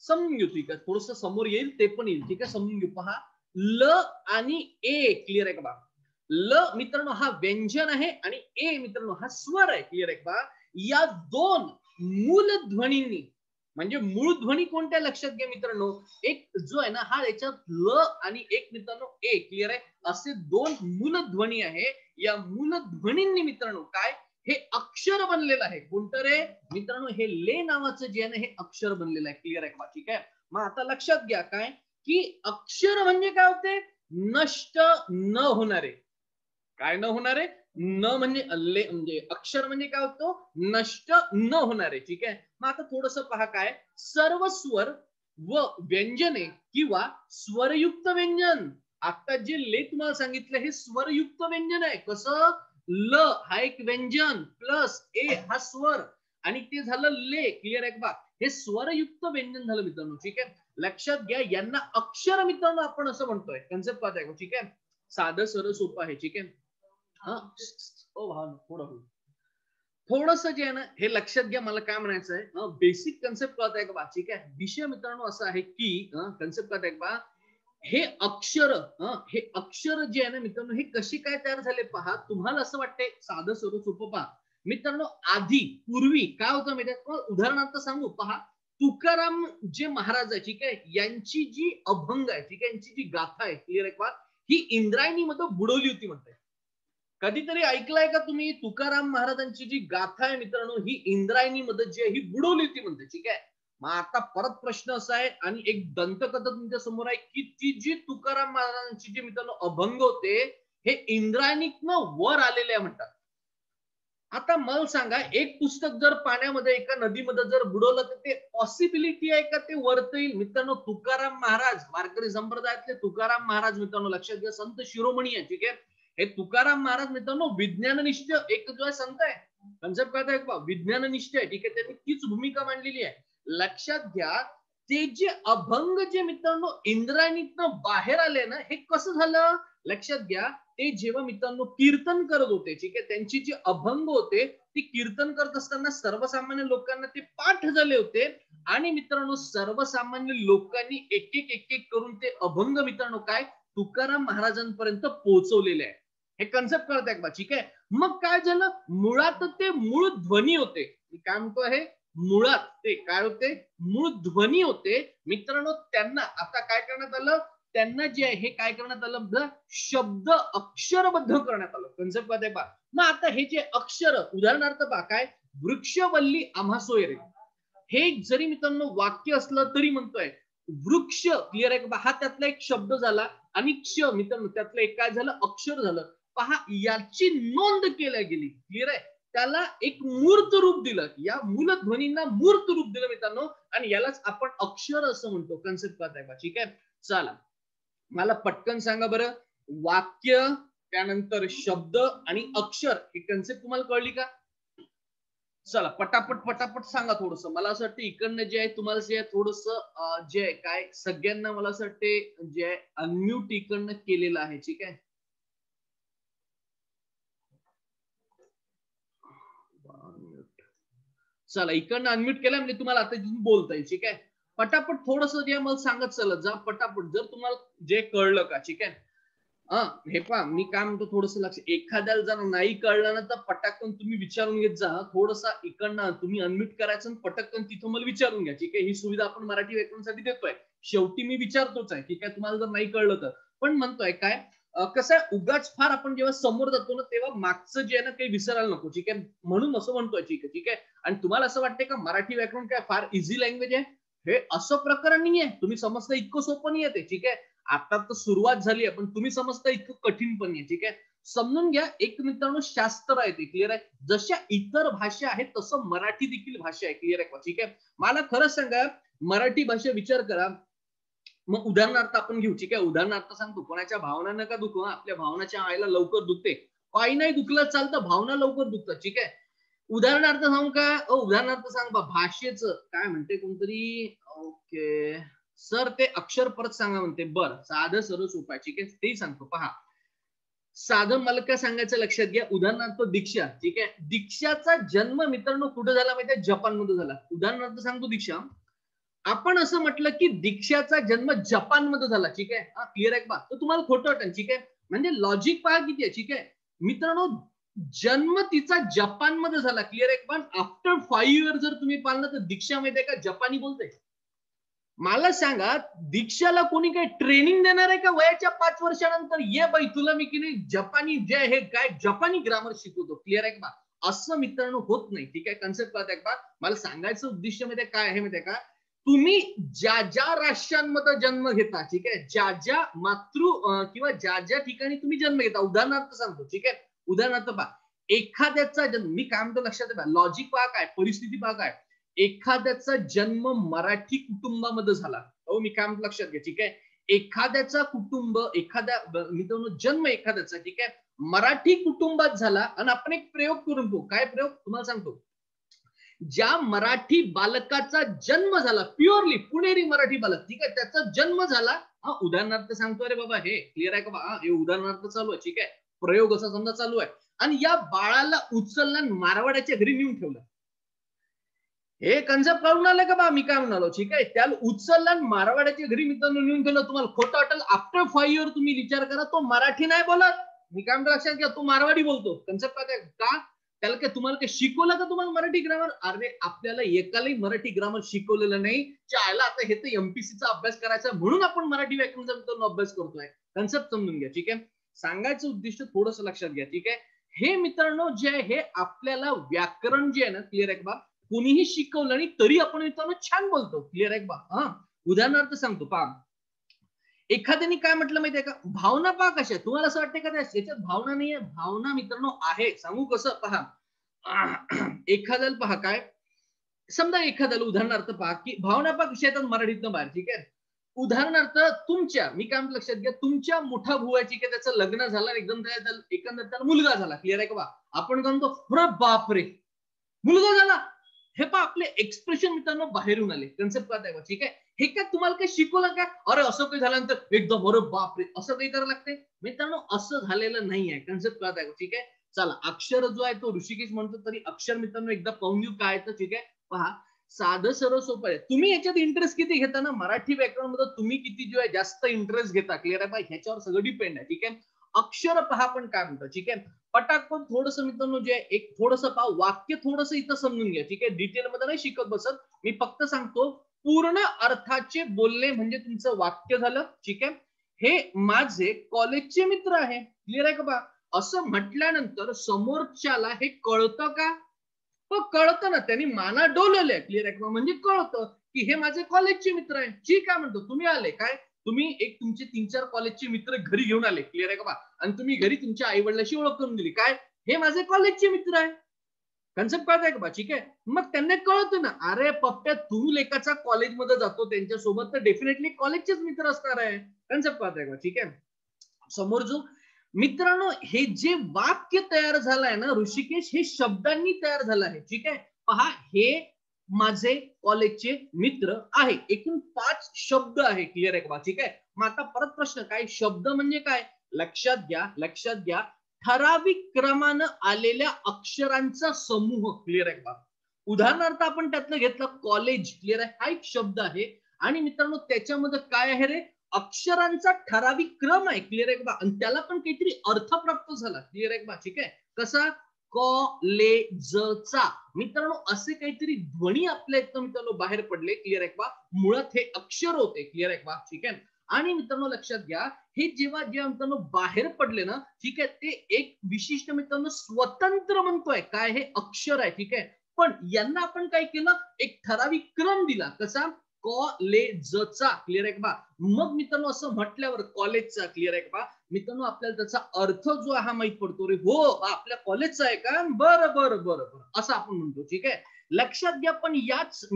समजून घेऊ. ठीक आहे. थोडस समोर येईल ते पण येईल. ठीक आहे. समजून घेऊ. पहा ल आणि ए, क्लिअर आहे का. ल मित्रांनो हा व्यंजन आहे आणि ए मित्रांनो हा स्वर आहे, क्लिअर आहे का. या दोन मूल ध्वनींनी, म्हणजे मूळ ध्वनी कोणत्या लक्षात घ्या मित्रांनो, एक जो आहे ना हा याच्यात ल आणि एक मित्रांनो ए, क्लिअर आहे, असे दोन मूल ध्वनी आहे. या मूल ध्वनींनी मित्रांनो काय हे अक्षर बनलेलं आहे. कोणतं रे मित्रांनो, हे ले नावाचं जे आहे ना हे अक्षर बनलेलं आहे, क्लिअर आहे का. ठीक आहे. मग आता लक्षात घ्या काय की अक्षर म्हणजे काय होते, नष्ट न होणारे. काय न होणारे, न म्हणजे म्हणजे अक्षर म्हणजे काय होतो, नष्ट न होणारे. ठीक आहे. मग आता थोडस पहा काय, सर्व स्वर व व्यंजने किंवा स्वरयुक्त व्यंजन. आता जे ले तुम्हाला सांगितलं हे स्वरयुक्त व्यंजन आहे. कसं, ल हा एक व्यंजन प्लस ए हा स्वर आणि ते झालं ले, क्लिअर आहे का. हे स्वरयुक्त व्यंजन झालं मित्रांनो. ठीक आहे. लक्षात घ्या यांना अक्षर मित्रांनो आपण असं म्हणतोय. कन्सेप्ट पाहताय. ठीक आहे. साधं सरळ सोपं आहे. ठीक आहे. थोडस जे आहे ना हे लक्षात घ्या. मला काय म्हणायचं आहे, बेसिक कन्सेप्ट कळत आहे का. ठीक आहे. विषय मित्रांनो असा आहे की कन्सेप्ट कळत आहे का, हे अक्षर जे आहे ना मित्रांनो हे कसे काय तयार झाले पहा. तुम्हाला असं वाटतंय साधं सोपं सोपं पहा मित्रांनो. आधी पूर्वी काय होतं माहिती आहे, उदाहरणार्थ सांगू पहा. तुकाराम जे महाराज आहे, ठीक आहे, यांची जी अभंग आहे, ठीक आहे, यांची जी गाथा आहे, क्लिअर आहे का, ही इंद्रायणी मध्ये बुडवली होती म्हणते. कधीतरी ऐकलंय का तुम्ही, तुकाराम महाराजांची जी गाथा आहे मित्रांनो ही इंद्रायणी मध्ये जी आहे ही बुडवली होती म्हणते. ठीक आहे. मग आता परत प्रश्न असा आहे आणि एक दंतकथा तुमच्या समोर आहे की ती जी तुकाराम महाराजांची जी मित्रांनो अभंग होते हे इंद्रायणीतनं वर आलेले म्हणतात. आता मला सांगा, एक पुस्तक जर पाण्यामध्ये एका नदीमध्ये जर बुडवलं तर ते पॉसिबिलिटी आहे का ते वरत येईल मित्रांनो. तुकाराम महाराज वारकरी संप्रदायातले तुकाराम महाराज मित्रांनो लक्षात घ्या, संत शिरोमणी आहे. ठीक आहे. हे तुकाराम महाराज मित्रांनो विज्ञाननिष्ठ एक जो आहे संत आहे. कन्सेप्ट काय आहे, विज्ञाननिष्ठ आहे. ठीक आहे. त्यांनी तीच भूमिका मांडलेली आहे. लक्षात घ्या ते जे अभंग जे मित्रांनो इंद्रायणीतनं बाहेर आले ना हे कसं झालं, लक्षात घ्या. ते जेव्हा मित्रांनो कीर्तन करत होते, ठीक आहे, त्यांची जी अभंग होते ती कीर्तन करत असताना सर्वसामान्य लोकांना ते पाठ झाले होते आणि मित्रांनो सर्वसामान्य लोकांनी एक एक करून ते अभंग मित्रांनो काय तुकाराम महाराजांपर्यंत पोहोचवलेले आहे. हे कन्सेप्ट कळत आहे का. ठीक आहे. मग काय झालं, मुळात ते मूळ ध्वनी होते. मी काय म्हणतो आहे, मुळात ते काय होते, मूळ ध्वनी होते मित्रांनो. त्यांना आता काय करण्यात आलं, त्यांना जे आहे हे काय करण्यात आलं, शब्द अक्षरबद्ध करण्यात आलं. कन्सेप्ट काय आहे. मग आता हे जे अक्षर उदाहरणार्थ पहा काय, वृक्षवल्ली आम्हा सोयरे, हे जरी मित्रांनो वाक्य असलं तरी म्हणतोय वृक्ष, क्लिअर आहे का. हा त्यातला एक शब्द झाला आणि क्ष मित्रांनो त्यातलं एक काय झालं, अक्षर झालं. पहा याची नोंद केल्या गेली, क्लिअर आहे. त्याला एक मूर्त रूप दिलं, या मूलध्वनींना मूर्त रूप दिलं मित्रांनो आणि यालाच आपण अक्षर असं म्हणतो. कन्सेप्ट काय आहे. ठीक आहे. चला मला पटकन सांगा बरं, वाक्य त्यानंतर शब्द आणि अक्षर ही कन्सेप्ट तुम्हाला कळली का? चला पटापट सांगा थोडस. मला असं वाटतं इकडनं जे आहे तुम्हाला जे आहे थोडस जे आहे काय सगळ्यांना मला असं वाटते जे आहे अनम्यूट इकडनं केलेलं आहे. ठीक आहे. चला इकडनं अनम्यूट केलं म्हणजे तुम्हाला आता बोलता येईल. ठीक आहे. पटापट थोडस जे मला सांगत चला जा पटापट. जर तुम्हाला जे कळलं का ठीक आहे. हे पहा मी काय म्हणतो थोडस लक्ष. एखाद्याला जर नाही कळलं ना तर पटाकन तुम्ही विचारून घेत जा. थोडसा इकडनं तुम्ही अनम्यूट करायचं आणि पटकन तिथं मला विचारून घ्या. ठीक आहे. ही सुविधा आपण मराठी व्याकरणासाठी देतोय. शेवटी मी विचारतोच आहे. ठीक आहे. तुम्हाला जर नाही कळलं तर पण म्हणतोय काय कसं आहे उगाच फार आपण जेव्हा समोर जातो ना तेव्हा मागचं जे आहे ना काही विसरायला नको. ठीक आहे. म्हणून असं म्हणतोय. ठीक आहे. ठीक आहे. आणि तुम्हाला असं वाटतंय का मराठी व्याकरण काय फार इझी लँग्वेज आहे? हे असं प्रकरण नाहीये. तुम्ही समजता इतकं सोपं नाही आहे. ठीक आहे. आता तर सुरुवात झाली आहे पण तुम्ही समजता इतकं कठीण पण नाही. ठीक आहे. समजून घ्या. एक मित्रांनो शास्त्र आहे ते क्लिअर आहे. जशा इतर भाषा आहेत तसं मराठी देखील भाषा आहे. क्लिअर आहे का? ठीक आहे. मला खरंच सांगा मराठी भाषा विचार करा. मग उदाहरणार्थ आपण घेऊ. ठीक आहे. उदाहरणार्थ सांगतो कोणाच्या भावना नका दुखू. आपल्या भावनाच्या आईला लवकर दुखते. काही नाही दुखलं चालतं भावना लवकर दुखतात. ठीक आहे. उदाहरणार्थ सांगू का? उदाहरणार्थ सांग बा भाषेचं काय म्हणते कोणतरी. ओके सर ते अक्षर परत सांगा म्हणते. बर साधं सरळ सोपं आहे. ठीक आहे. तेही सांगतो पहा. साधं मला काय सांगायचं लक्षात घ्या. उदाहरणार्थ दीक्षा. ठीक आहे. दीक्षाचा जन्म मित्रांनो कुठे झाला माहिती जपानमध्ये झाला. उदाहरणार्थ सांगतो दीक्षा. आपण असं म्हटलं की दीक्षाचा जन्म जपानमध्ये झाला. ठीक आहे. क्लिअर आहे का? तर तुम्हाला खोटं वाटेल. ठीक आहे. म्हणजे लॉजिक पहा किती आहे. ठीक आहे. मित्रांनो जन्म तिचा जपानमध्ये झाला. क्लिअर आहे. पण आफ्टर 5 इयर जर तुम्ही पाहिलं तर दीक्षा माहिती आहे का जपानी बोलते. मला सांगा दीक्षाला कोणी काही ट्रेनिंग देणार आहे का वयाच्या 5 वर्षानंतर ये बाई तुला मी की नाही जपानी जे आहे काय जपानी ग्रामर शिकवतो. क्लिअर आहे का? असं मित्रांनो होत नाही. ठीक आहे. कन्सेप्ट कळत आहे का? मला सांगायचं उद्देश माहिती काय आहे माहिती का? तुम्ही ज्या ज्या राष्ट्रांमध्ये जन्म घेता. ठीक आहे. ज्या ज्या किंवा ज्या ज्या ठिकाणी तुम्ही जन्म घेता. उदाहरणार्थ सांगतो. ठीक आहे. उदाहरणार्थ पहा एखाद्याचा जन्म मी काय म्हणतो लक्षात ठेवा. लॉजिक पहा काय परिस्थिती पहा काय. एखाद्याचा जन्म मराठी कुटुंबामध्ये झाला. हो मी काय म्हणतो लक्षात घ्या. ठीक आहे. एखाद्याचा कुटुंब एखाद्या मित्रांनो जन्म एखाद्याचा ठीक आहे मराठी कुटुंबात झाला आणि आपण एक प्रयोग करून पाहू. काय प्रयोग तुम्हाला सांगतो. ज्या मराठी बालकाचा जन्म झाला प्युअरली पुणेरी मराठी बालक. ठीक आहे. त्याचा जन्म झाला. उदाहरणार्थ सांगतो अरे बाबा हे क्लिअर आहे का बा. हे उदाहरणार्थ चालू आहे. ठीक आहे. प्रयोग असा समजा चालू आहे आणि या बाळाला उचलला मारवाड्याच्या घरी नेऊन ठेवलं. हे कन्सेप्ट कळून आलं का बा मी काय म्हणालो. ठीक आहे. त्याला उचलला मारवाड्याच्या घरी मित्रांनो नेऊन ठेवलं. तुम्हाला खोटं वाटेल आफ्टर 5 इयर तुम्ही विचार करा तो मराठी नाही बोलत. मी काय म्हणतो लक्षात घ्या तो मारवाडी बोलतो. कन्सेप्ट का त्याला काय तुम्हाला काय शिकवलं का तुम्हाला मराठी ग्रामर. अरे आपल्याला एकालाही मराठी ग्रामर शिकवलेलं नाही. चायला आता हे तर एमपीसीचा अभ्यास करायचा म्हणून आपण मराठी व्याकरणाचा अभ्यास करतोय. कन्सेप्ट समजून घ्या. ठीक आहे. सांगायचं उद्दिष्ट थोडस लक्षात घ्या. ठीक आहे. हे मित्रांनो जे आहे हे आपल्याला व्याकरण जे आहे ना क्लिअर आहे बा कोणीही शिकवलं नाही तरी आपण मित्रांनो छान बोलतो. क्लिअर आहे बा. उदाहरणार्थ सांगतो पहा. एखाद्याने काय म्हटलं माहितीये का भावना पहा कशा तुम्हाला असं वाटतं का याच्यात भावना नाहीये. भावना मित्रांनो आहे. सांगू कसं पहा. एखाद्याला पहा काय समजा एखाद्याला उदाहरणार्थ पहा की भावना पहा कशा येतात मराठीतनं बाहेर. ठीक आहे. उदाहरणार्थ तुमच्या मी काय लक्षात घ्या तुमच्या मोठा भावाची की त्याचं लग्न झालं एकदम एकंदर त्याला मुलगा झाला. क्लिअर आहे का बा. आपण काय म्हणतो बापरे मुलगा झाला. हे पहा आपले एक्सप्रेशन मित्रांनो बाहेरून आले. कन्सेप्ट कळत आहे. ठीक आहे. हे काय तुम्हाला काही शिकवलं का अरे असं काही झाल्यानंतर एकदम अरे बापरे असं काही करायला लागते. मित्रांनो असं झालेलं नाहीये. कन्सेप्ट कळत आहे. ठीक आहे. चला अक्षर जो आहे तो ऋषिकेश म्हणतो तरी अक्षर मित्रांनो एकदा पाहून घेऊ काय तर. ठीक आहे. पहा साधं सर्व सोपं आहे. तुम्ही याच्यात इंटरेस्ट किती घेता ना मराठी व्याकरणामध्ये तुम्ही किती जो आहे जास्त इंटरेस्ट घेता. क्लिअर आहे. ह्याच्यावर सगळं डिपेंड आहे. ठीक आहे. अक्षर पहा पण काय म्हणतो. ठीक आहे. पटापट थोडस मित्रांनो जे एक थोडस पहा वाक्य थोडस इथं समजून घ्या. ठीक आहे. डिटेल मध्ये नाही शिकत बसत. मी फक्त सांगतो पूर्ण अर्थाचे बोलणे म्हणजे तुमचं वाक्य झालं. ठीक आहे. हे माझे कॉलेजचे मित्र आहे. क्लिअर आहे का बा. असं म्हटल्यानंतर समोरच्याला हे कळतं का. कळतं ना त्यांनी माना डोलवलंय. क्लिअर आहे का म्हणजे कळतं की हे माझे कॉलेजचे मित्र आहे. ठीक आहे म्हणतो तुम्ही आले काय तुम्ही एक तुमचे 3-4 कॉलेजचे मित्र घरी घेऊन आले. क्लिअर आहे का बा. आणि तुम्ही घरी तुमच्या आई वडिलांशी ओळख करून दिली काय हे माझे कॉलेजचे मित्र आहे. कन्सेप्ट कळत आहे का बा. ठीक आहे. मग त्यांना कळतं ना अरे पप्प्या तू लेकाच्या कॉलेजमध्ये जातो त्यांच्यासोबत तर डेफिनेटली कॉलेजचेच मित्र असणार आहे. कन्सेप्ट कळत आहे का. ठीक आहे. समोर जो मित्रांनो हे जे वाक्य तयार झालंय ना ऋषिकेश, हे शब्दांनी तयार झालं आहे. ठीक आहे, पहा हे माझे कॉलेजचे मित्र आहे. एकूण 5 शब्द आहे. क्लिअर आहे का? ठीक आहे. मग आता परत प्रश्न, काय शब्द म्हणजे काय? लक्षात घ्या ठराविक क्रमानं आलेल्या अक्षरांचा समूह. क्लिअर आहे का? उदाहरणार्थ आपण त्यातलं घेतलं कॉलेज. क्लिअर आहे, हा एक शब्द आहे. आणि मित्रांनो त्याच्यामध्ये काय आहे रे? अक्षरांचा ठराविक क्रम आहे. क्लिअर आहे का? आणि त्याला पण काहीतरी अर्थ प्राप्त झाला. क्लिअर आहे का? ठीक आहे. कसा? कॉलेजचा. मित्रांनो असे काहीतरी ध्वनी आपल्या इथं मित्रांनो बाहेर पडले. क्लिअर आहे का? मुळात हे अक्षर होते. क्लिअर आहे का? ठीक आहे. आणि मित्रांनो लक्षात घ्या, हे जेव्हा मित्रांनो बाहेर पडले ना, ठीक आहे, ते एक विशिष्ट मित्रांनो स्वतंत्र म्हणतोय काय, हे अक्षर आहे. ठीक आहे. पण यांना आपण काय केलं? एक ठराविक क्रम दिला. कसा? कॉलेजचा. क्लिअर आहे का? मग मित्रांनो असं म्हटल्यावर कॉलेजचा. क्लिअर आहे का? मित्रांनो आपल्याला त्याचा अर्थ जो हा माहित पडतो. रे हो, आपल्या कॉलेजचा आहे का? बरं बरं बरं बरं असं आपण म्हणतो. ठीक आहे. लक्षात घ्या, पण याच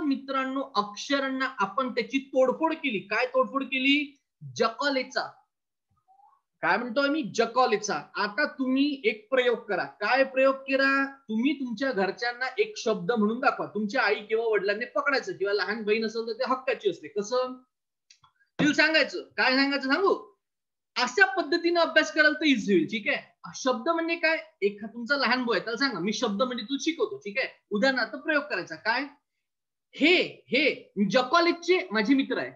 मित्रांनो अक्षरांना आपण त्याची तोडफोड केली. काय तोडफोड केली? जकॉलेचा. काय म्हणतोय मी? जकॉलेचा. आता तुम्ही एक प्रयोग करा. काय प्रयोग केला? तुम्ही तुमच्या घरच्यांना एक शब्द म्हणून दाखवा. तुमच्या आई किंवा वडिलांनी पकडायचं, किंवा लहान बहीण असेल तर ते हक्काची असते. कसं? तिला सांगायचं. काय सांगायचं सांगू? अशा पद्धतीने अभ्यास कराल तर इझी होईल. ठीक आहे. शब्द म्हणजे काय? एखादा तुमचा लहान भाऊ आहे त्याला सांगा मी शब्द म्हणजे तू शिकवतो. ठीक आहे. उदाहरणार्थ प्रयोग करायचा. काय? हे जकॉलेजचे माझे मित्र आहे.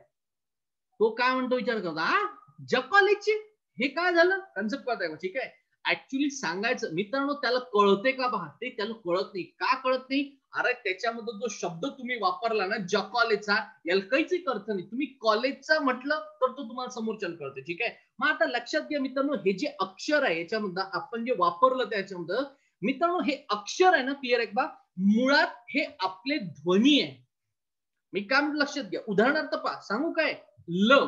तो काय म्हणतो विचार करतो, जकॉलेजचे हे काय झालं? कन्सेप्ट कळत आहे. ठीक आहे. ऍक्च्युली सांगायचं मित्रांनो त्याला कळते का? पहा, ते त्याला कळत नाही. का कळत नाही? अरे त्याच्यामध्ये जो शब्द तुम्ही वापरला ना जकॉलेजचा, याला काहीच एक अर्थ नाही. तुम्ही कॉलेजचा म्हटलं तर तो तुम्हाला समोरच्याला कळते. ठीक आहे. मग आता लक्षात घ्या मित्रांनो, हे जे अक्षर आहे याच्यामध्ये आपण जे वापरलं त्याच्यामध्ये मित्रांनो, हे अक्षर आहे ना, क्लिअर आहे का? मुळात हे आपले ध्वनी आहे. मी काय म्हणतो लक्षात घ्या. उदाहरणार्थ पहा, सांगू काय? ल.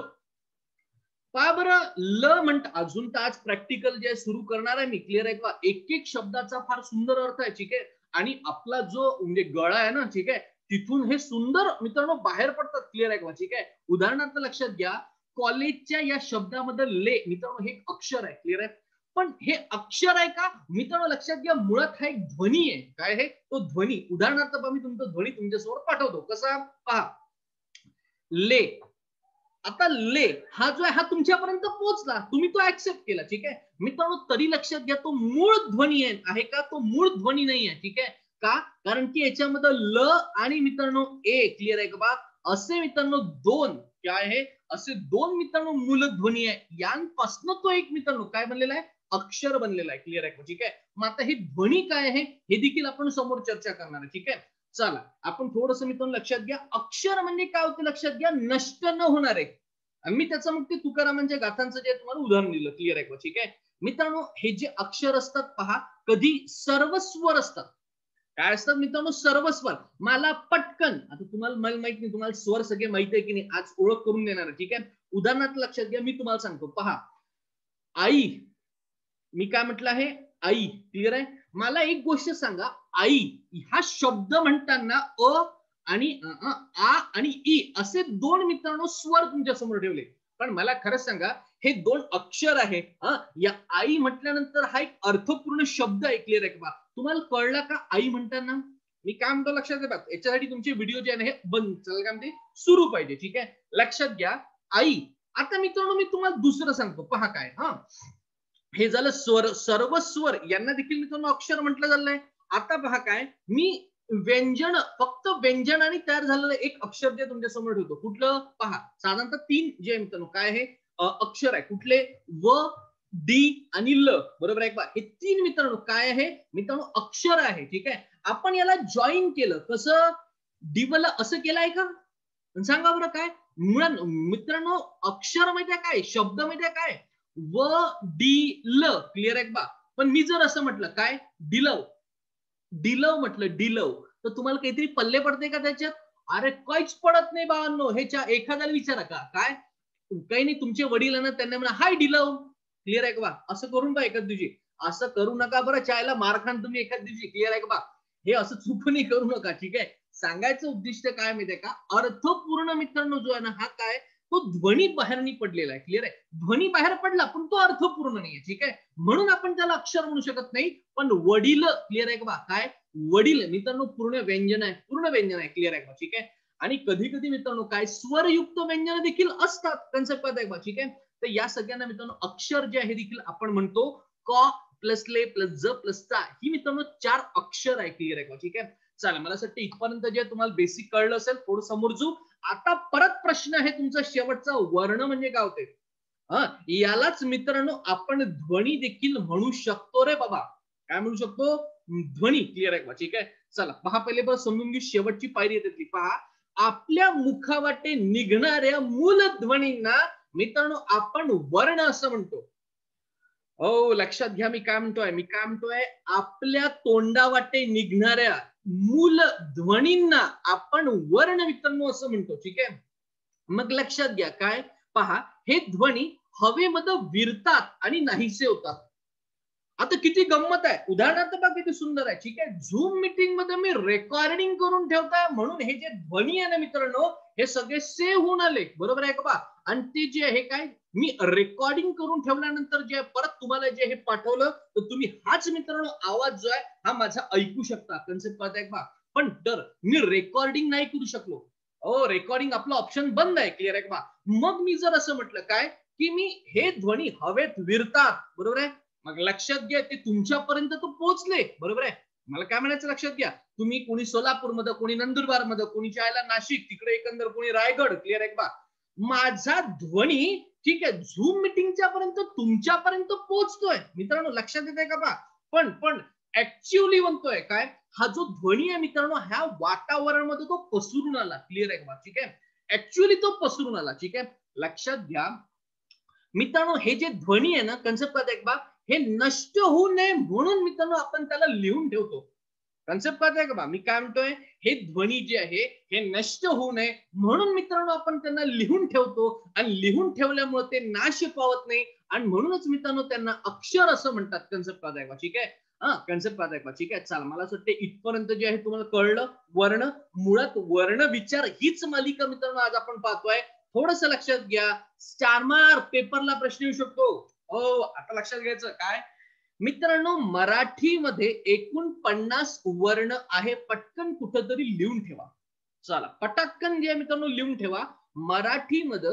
पहा बरं, ल म्हणत अजून तर आज प्रॅक्टिकल जे सुरू करणार आहे मी. क्लिअर आहे का? एक एक शब्दाचा फार सुंदर अर्थ आहे. ठीक आहे. आणि आपला जो म्हणजे गळा आहे ना, ठीक आहे, तिथून हे सुंदर मित्रांनो बाहेर पडतात. क्लिअर आहे का? ठीक आहे. उदाहरणार्थ लक्षात घ्या, कॉलेजच्या या शब्दामध्ये ले मित्रांनो हे अक्षर आहे. क्लिअर आहे. पण हे अक्षर आहे का मित्रांनो? लक्षात घ्या, मुळात हा एक ध्वनी आहे. काय आहे तो? ध्वनी. उदाहरणार्थ मी तुमचा ध्वनी तुमच्यासमोर पाठवतो. कसा? पहा, ले. आता ले हा जो आहे हा तुमच्यापर्यंत पोहोचला, तुम्ही तो ऍक्सेप्ट केला. ठीक आहे. मित्रांनो तरी लक्षात घ्या, तो मूळ ध्वनी आहे का? तो मूळ ध्वनी नाही आहे. ठीक आहे. का? कारण की याच्यामध्ये ल आणि मित्रांनो ए. क्लिअर आहे का बा? असे मित्रांनो दोन काय आहे? असे दोन मित्रांनो मूलध्वनी आहे. यांपासून तो एक मित्रांनो काय बनलेला आहे? अक्षर बनलेला आहे. क्लिअर आहे का? ठीक आहे. मग आता ही ध्वनी काय आहे हे देखील आपण समोर चर्चा करणार आहे. ठीक आहे. चला आपण थोडंसं मित्रांनो लक्षात घ्या. अक्षर म्हणजे काय होते लक्षात घ्या? नष्ट न होणारे. मी त्याचं मग ते तुकारामांच्या गाथांचं जे तुम्हाला उदाहरण दिलं. क्लिअर आहे का? ठीक आहे. मित्रांनो हे जे अक्षर असतात पहा, कधी सर्व स्वर असतात. काय असतात मित्रांनो? सर्व स्वर. मला पटकन, आता तुम्हाला मला माहित नाही तुम्हाला स्वर सगळे माहिती आहे की नाही, आज ओळख करून देणार आहे. ठीक आहे. उदाहरणार्थ लक्षात घ्या, मी तुम्हाला सांगतो. पहा, आई. मी काय म्हटलं आहे? आई. क्लिअर आहे. मला एक गोष्ट सांगा, आई हा शब्द म्हणताना अ आणि आ आणि ई असे दोन मित्रांनो स्वर तुमच्या समोर ठेवले. पण मला खरंच सांगा, हे दोन अक्षर आहे. या आई म्हटल्यानंतर हा एक अर्थपूर्ण शब्द आहे. क्लिअर आहे का? तुम्हाला कळला का आई म्हणताना? मी काय म्हणतो लक्षात घ्या. याच्यासाठी तुमचे व्हिडिओ जे आहे हे बंद चला काय म्हणते सुरू पाहिजे. ठीक आहे. लक्षात घ्या, आई. आता मित्रांनो मी तुम्हाला दुसरं सांगतो. पहा काय, हे झालं स्वर. सर्व स्वर यांना देखील मित्रांनो अक्षर म्हटलं झालंय. आता पहा काय, मी व्यंजन, फक्त व्यंजन आणि तयार झालेलं एक अक्षर जे तुमच्या समोर ठेवतो. कुठलं? पहा, साधारणतः 3 जे मित्रांनो काय आहे अक्षर आहे. कुठले? व, डी आणि ल. बरोबर आहे का? हे 3 मित्रांनो काय आहे मित्रांनो? अक्षर आहे. ठीक आहे. आपण याला जॉईन केलं. कसं? डिवल असं केलं आहे का? सांगा बरं काय? मित्रांनो अक्षर माहिती आहे काय? शब्द माहिती आहे काय? व, डी, ल. क्लिअर आहे का? पण मी जर असं म्हटलं काय? डिलव. डिलव म्हटलं, डिलव, तर तुम्हाला काहीतरी पल्ले पडते का त्याच्यात? अरे काहीच पडत नाही बाबांनो. ह्याच्या एखाद्याला विचारा का काय? काही नाही, तुमचे वडील ना त्यांना म्हणा हाय डिलव. क्लिअर आहे का? असं करून बा एखाद दिवशी. असं करू नका बरं, चायला मार खान तुम्ही एखाद दिवशी. क्लिअर आहे का? हे असं चुकूनही करू नका. ठीक आहे. सांगायचं उद्दिष्ट काय माहितीये का? अर्थपूर्ण मित्रांनो जो आहे ना हा काय तो ध्वनी बाहेर नाही पडलेला आहे. क्लिअर आहे? ध्वनी बाहेर पडला पण तो अर्थपूर्ण नाहीये. ठीक आहे? म्हणून आपण त्याला अक्षर म्हणू शकत नाही. पण वडील क्लिअर आहे का? काय वडील मित्रांनो पूर्ण व्यंजन आहे. पूर्ण व्यंजन आहे. क्लिअर आहे का? ठीक आहे? आणि कधी कधी मित्रांनो काय स्वरयुक्त व्यंजन देखील असतात. कन्सेप्ट आहे का? ठीक आहे? तर या सगळ्यांना मित्रांनो अक्षर जे आहे देखील आपण म्हणतो क प्लस ले प्लस ज प्लस चा. ही मित्रांनो 4 अक्षर आहे. क्लिअर आहे का? ठीक आहे? चला मला असं वाटतं इथपर्यंत जे तुम्हाला बेसिक कळलं असेल थोडं समोरजू. आता परत प्रश्न आहे तुमचा शेवटचा, वर्ण म्हणजे काय होते? यालाच मित्रांनो आपण ध्वनी देखील म्हणू शकतो रे बाबा. काय म्हणू शकतो? ध्वनी. क्लिअर आहे का? ठीक आहे? चला पहा पहिले बस समजून घेऊ. शेवटची पायरी येते ती पहा. आपल्या मुखावाटे निघणाऱ्या मूल ध्वनींना मित्रांनो आपण वर्ण असं म्हणतो. हो लक्षात घ्या मी काय म्हणतोय. आपल्या तोंडावाटे निघणाऱ्या मूल ध्वनींना आपण वर्ण मित्रांनो असं म्हणतो. ठीक आहे? मग लक्षात घ्या काय पहा हे ध्वनी हवेमध्ये विरतात आणि नाहीसे होतात. आता किती गंमत आहे. उदाहरणार्थ बघा किती सुंदर आहे. ठीक आहे? झूम मीटिंग मध्ये मी रेकॉर्डिंग करून ठेवताय म्हणून हे जे ध्वनी आहे ना मित्रांनो हे सगळे सेव्ह होऊन आले. बरोबर आहे का बा? आणि ते जे आहे काय मी रेकॉर्डिंग करून ठेवल्यानंतर जे परत तुम्हाला जे हे पाठवलं तर तुम्ही हाच मित्रांनो आवाज जो आहे हा माझा ऐकू शकता. कन्सेप्ट कळताय का? पण तर मी रेकॉर्डिंग नाही करू शकलो. रेकॉर्डिंग आपलं ऑप्शन बंद आहे. क्लिअर आहे का? मग मी जर असं म्हटलं काय की मी हे ध्वनी हवेत विरतात. बरोबर आहे? मग लक्षात घ्या ते तुमच्यापर्यंत तो पोहोचले. बरोबर आहे? मला काय म्हणायचं लक्षात घ्या. तुम्ही कोणी सोलापूरमध्ये, कोणी नंदुरबारमध्ये, कोणी चायला नाशिक, तिकडे एकंदर कोणी रायगड. क्लिअर आहे का? माझा ध्वनी ठीक आहे झूम मीटिंगच्या पर्यंत तुमच्यापर्यंत पोहोचतोय. मित्रांनो लक्षात येते का बा? पण ऍक्च्युअली म्हणतोय काय हा जो ध्वनी आहे मित्रांनो ह्या वातावरणामध्ये तो पसरून आला. क्लिअर आहे का? ठीक आहे? ऍक्च्युअली तो पसरून आला. ठीक आहे? लक्षात घ्या मित्रांनो हे जे ध्वनी आहे ना कन्सेप्ट कळत आहे का? हे नष्ट होऊ नये म्हणून मित्रांनो आपण त्याला लिहून ठेवतो. कन्सेप्ट कळत आहे का? मी काय म्हणतोय हे ध्वनी जे आहे हे नष्ट होऊ नये म्हणून मित्रांनो आपण त्यांना लिहून ठेवतो आणि लिहून ठेवल्यामुळे ते नाश पावत नाही आणि म्हणूनच मित्रांनो त्यांना अक्षर असं म्हणतात. कन्सेप्ट कळत आहे का? ठीक आहे? कन्सेप्ट कळत आहे का? ठीक आहे? चला मला असं वाटतं इथपर्यंत जे आहे तुम्हाला कळलं. वर्ण मुळात वर्ण विचार हीच मालिका मित्रांनो आज आपण पाहतोय. थोडस लक्षात घ्या. स्टार मार्क पेपरला प्रश्न येऊ शकतो. आता लक्षात घ्यायचं काय मित्रांनो मराठीमध्ये एकूण 50 वर्ण आहे. पटकन कुठंतरी लिहून ठेवा. चला पटकन जे मित्रांनो लिहून ठेवा. मराठीमध्ये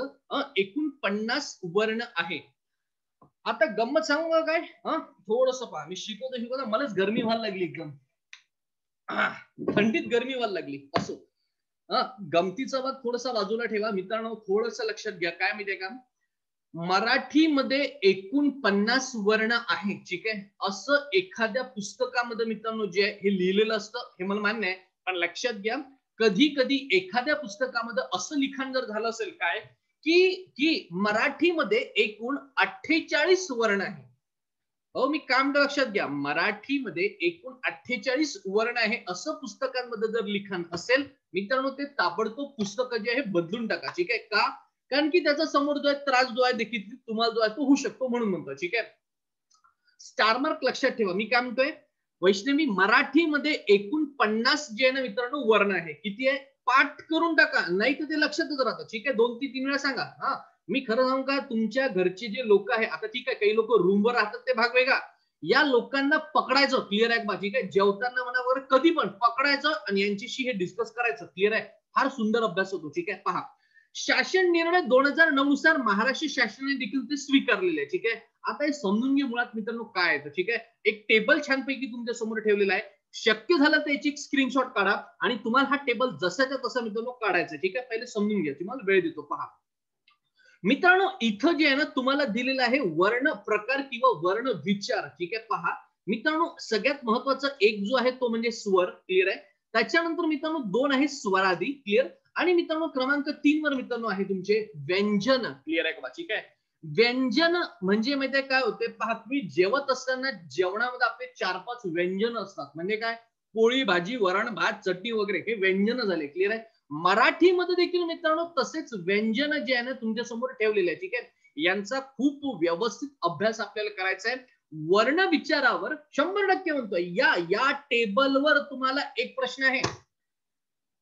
एकूण 50 वर्ण आहे. आता गंमत सांगू का काय थोडस पहा. मी शिकवतो मलाच गरमी व्हायला लागली एकदम. थंडीत गरमी व्हायला लागली. असो गमतीचा भाग थोडासा बाजूला ठेवा मित्रांनो. थोडस लक्षात घ्या काय माहितीये का मराठीमध्ये एकूण 50 वर्ण आहे. ठीक आहे? असं एखाद्या पुस्तकामध्ये मित्रांनो जे हे लिहिलेलं असतं हे मला मान्य आहे. पण लक्षात घ्या कधी कधी एखाद्या पुस्तकामध्ये असं लिखाण जर झालं असेल काय की मराठीमध्ये एकूण 48 वर्ण आहे. मी काय म्हणतो लक्षात घ्या मराठीमध्ये एकूण 48 वर्ण आहे असं पुस्तकांमध्ये जर लिखाण असेल मित्रांनो ते ताबडतोब पुस्तक जे आहे बदलून टाका. ठीक आहे का? कारण की त्याचा समोर जो आहे त्रास जो आहे देखील तुम्हाला जो आहे तो होऊ शकतो म्हणून म्हणतो. ठीक आहे? स्टार मार्क लक्षात ठेवा. मी काय म्हणतोय वैष्णवी मराठीमध्ये एकूण 50 जे आहे ना मित्रांनो वर्ण आहे. किती आहे? पाठ करून टाका नाही तर ते लक्षातच राहतं. ठीक आहे? 2-3 वेळा सांगा. मी खरं सांगू का तुमच्या घरचे जे लोक आहे आता ठीक आहे काही लोक रूमवर राहतात ते भाग वेगळा. या लोकांना पकडायचं. क्लिअर आहे का? ठीक आहे? जेवताना म्हणा वगैरे कधी पण पकडायचं आणि यांच्याशी हे डिस्कस करायचं. क्लिअर आहे? फार सुंदर अभ्यास होतो. ठीक आहे? पहा शासन निर्णय 2009 नुसार महाराष्ट्र शासनाने देखील ते स्वीकारलेले आहे. ठीक आहे? आता हे समजून घे मुळात मित्रांनो काय आहे. ठीक आहे? एक टेबल छानपैकी तुमच्या समोर ठेवलेला आहे. शक्य झालं तर याची एक स्क्रीनशॉट काढा आणि तुम्हाला हा टेबल जसाच्या तसा मित्रांनो काढायचा. ठीक आहे? पहिले समजून घ्या. तुम्हाला वेळ देतो. पहा मित्रांनो इथं जे आहे ना तुम्हाला दिलेलं आहे वर्ण प्रकार किंवा वर्ण विचार. ठीक आहे? पहा मित्रांनो सगळ्यात महत्वाचा एक जो आहे तो म्हणजे स्वर. क्लिअर आहे? त्याच्यानंतर मित्रांनो 2 आहे स्वरादी. क्लिअर? आणि मित्रांनो क्रमांक 3 वर मित्रांनो आहे तुमचे व्यंजन. क्लिअर आहे का? ठीक आहे? व्यंजन म्हणजे माहितीये काय होते पहा तुम्ही जेवत असताना जेवणामध्ये आपले 4-5 व्यंजन असतात. म्हणजे काय पोळी भाजी वरण भात चटणी वगैरे हे व्यंजन झाले. क्लिअर आहे? मराठीमध्ये देखील मित्रांनो तसेच व्यंजन जे आहे ना तुमच्या समोर ठेवलेले आहे. ठीक आहे? यांचा खूप व्यवस्थित अभ्यास आपल्याला करायचा आहे. वर्ण विचारावर 100% म्हणतोय या टेबलवर तुम्हाला एक प्रश्न आहे.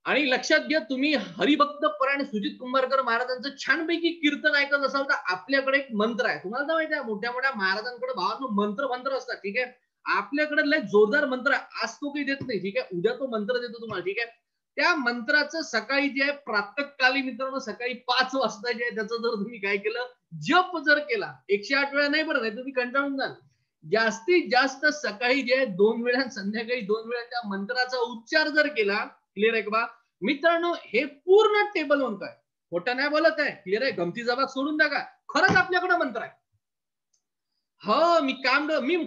आणि लक्षात घ्या, तुम्ही हरिभक्त परायण सुजित कुंभारकर महाराजांचं छानपैकी कीर्तन ऐकत असाल तर आपल्याकडे एक मंत्र आहे. तुम्हाला तर माहिती आहे, मोठ्या मोठ्या महाराजांकडे भावांनो मंत्र असतात. ठीक आहे, आपल्याकडे लय जोरदार मंत्र आहे. आज तो काही देत नाही. ठीक आहे, उद्या तो मंत्र देतो तुम्हाला. ठीक आहे, त्या मंत्राचं सकाळी जे आहे प्रातःकाली मित्रांनो, सकाळी 5 वाजता जे आहे त्याचं जर तुम्ही काय केलं, जप जर केला 108 वेळा नाही, बरं नाही तुम्ही कंटाळून जाल. जास्तीत जास्त सकाळी जे आहे 2 वेळा, संध्याकाळी 2 वेळा त्या मंत्राचा उच्चार जर केला, क्लिअर आहे का मित्रांनो, हे पूर्ण टेबल म्हणत आहे, खोटं नाही बोलत आहे. क्लिअर आहे, गमतीचा भाग सोडून द्या. का खरंच आपल्याकडे मंत्र आहे. हो, मी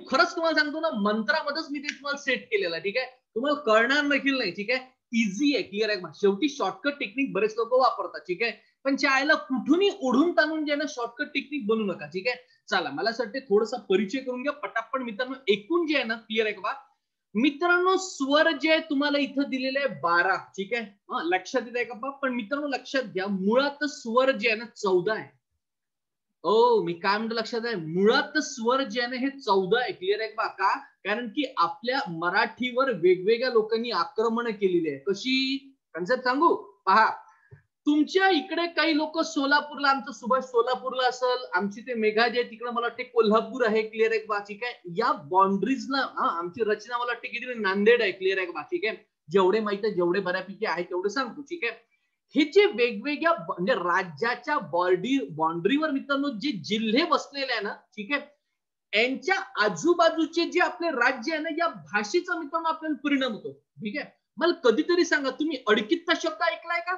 खरंच तुम्हाला सांगतो ना, मंत्रामध्येच मी ते तुम्हाला सेट केलेलं आहे. ठीक आहे, तुम्हाला कळणार देखील नाही. ठीक आहे, इझी आहे. क्लिअर आहे. शेवटी शॉर्टकट टेक्निक बरेच लोक वापरतात. ठीक आहे, पण चायला कुठूनही ओढून ताणून जे ना शॉर्टकट टेक्निक बनवू नका. ठीक आहे, चला मला असं वाटतं थोडासा परिचय करून घ्या पटापट मित्रांनो. एकूण जे आहे ना, क्लिअर आहे का मित्रांनो, स्वर जे तुम्हाला इथं दिलेले आहे 12. ठीक आहे, लक्षात येत आहे का पण मित्रांनो लक्षात घ्या, मुळात स्वर जे आहे ना 14 आहे. मी काय म्हणतो लक्षात आहे, मुळात स्वर जे आहे हे 14 आहे. क्लिअर आहे का कारण की आपल्या मराठीवर वेगवेगळ्या लोकांनी आक्रमण केलेली आहे. कशी कन्सेप्ट सांगू पहा. तुमच्या इकडे काही लोक सोलापूरला, आमचं सुभाष सोलापूरला असेल, आमची ते मेघा जे तिकडे मला वाटते कोल्हापूर आहे. क्लिअर आहे का ठीक आहे, या बाउंड्रीजला आमची रचना मला वाटते किती नांदेड आहे. क्लिअर आहे का ठीक आहे, जेवढे माहिती आहे जेवढे बऱ्यापैकी आहे तेवढे सांगतो. ठीक आहे, हे जे वेगवेगळ्या म्हणजे राज्याच्या बाउंड्रीवर मित्रांनो जे जिल्हे बसलेले आहे ना, ठीक आहे, यांच्या आजूबाजूचे जे आपले राज्य आहे ना, या भाषेचा मित्रांनो आपल्याला परिणाम होतो. ठीक आहे, मला कधीतरी सांगा, तुम्ही अडकित्ता शब्द ऐकलाय का?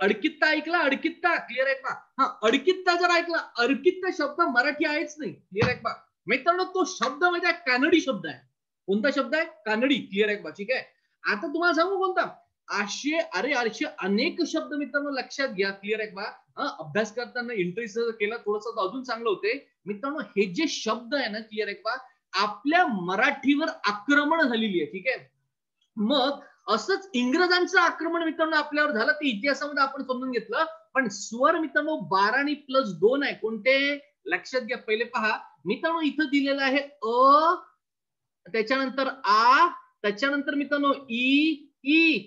अडकित्ता ऐकला? अडकित्ता क्लिअर आहे का अडकित्ता जर ऐकला, अडकित्ता शब्द मराठी आहेच नाही. क्लिअर आहे का मित्रांनो, तो शब्द म्हणजे कानडी शब्द आहे. कोणता शब्द आहे? कानडी. क्लिअर आहे का ठीक आहे, आता तुम्हाला सांगू कोणता असे अनेक शब्द मित्रांनो लक्षात घ्या. क्लिअर आहे का अभ्यास करताना इंटरेस्ट केला थोडस अजून चांगलं होते मित्रांनो. हे जे शब्द आहे ना, क्लिअर आहे का आपल्या मराठीवर आक्रमण झालेली आहे. ठीक आहे, मग असंच इंग्रजांचं आक्रमण मित्रांनो आपल्यावर झालं, ते इतिहासामध्ये आपण समजून घेतलं. पण स्वर मित्रांनो 12 आणि +2 आहे. कोणते लक्षात घ्या. पहिले पहा मित्रांनो, इथं दिलेलं आहे अ, त्याच्यानंतर आ, त्याच्यानंतर मित्रांनो ई,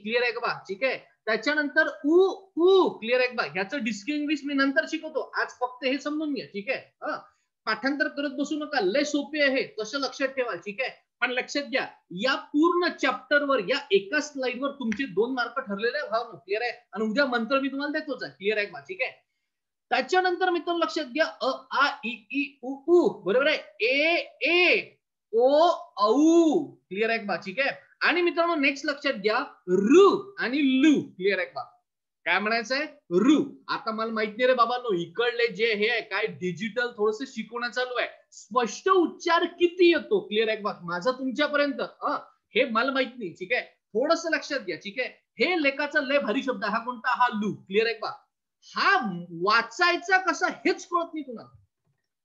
क्लिअर आहे का ठीक आहे, त्याच्यानंतर उ, क्लिअर आहे का ह्याचं डिस्टिंग्विश मी नंतर शिकवतो, आज फक्त हे समजून घ्या. ठीक आहे, पाठांतर करत बसू नका, लय सोपे आहे, कसं लक्षात ठेवा. ठीक आहे, पण लक्षात घ्या, या पूर्ण चॅप्टरवर या एका स्लाइडवर तुमचे 2 मार्क ठरलेले आहे भाव. क्लिअर आहे, आणि उद्या मंत्र मी तुम्हाला देतोच आहे. क्लिअर आहे का ठीक आहे, त्याच्यानंतर मित्रांनो लक्षात घ्या, अ आ इ उ बरोबर आहे, ए ओ औ. क्लिअर आहे का ठीक आहे, आणि मित्रांनो नेक्स्ट लक्षात घ्या, रु आणि लू. क्लिअर आहे का काय म्हणायचंय रु. आता मला माहित नाही रे बाबांनो, इकडले जे हे आहे काय डिजिटल थोडस शिकवणं चालू आहे, स्पष्ट उच्चार किती येतो. क्लिअर आहे का माझा तुमच्यापर्यंत हे मला माहित नाही. ठीक आहे, थोडस लक्षात घ्या. ठीक आहे, हे लेखाचा लय भारी शब्द हा कोणता, हा लू. क्लिअर आहे का हा वाचायचा कसा हेच कळत नाही तुम्हाला,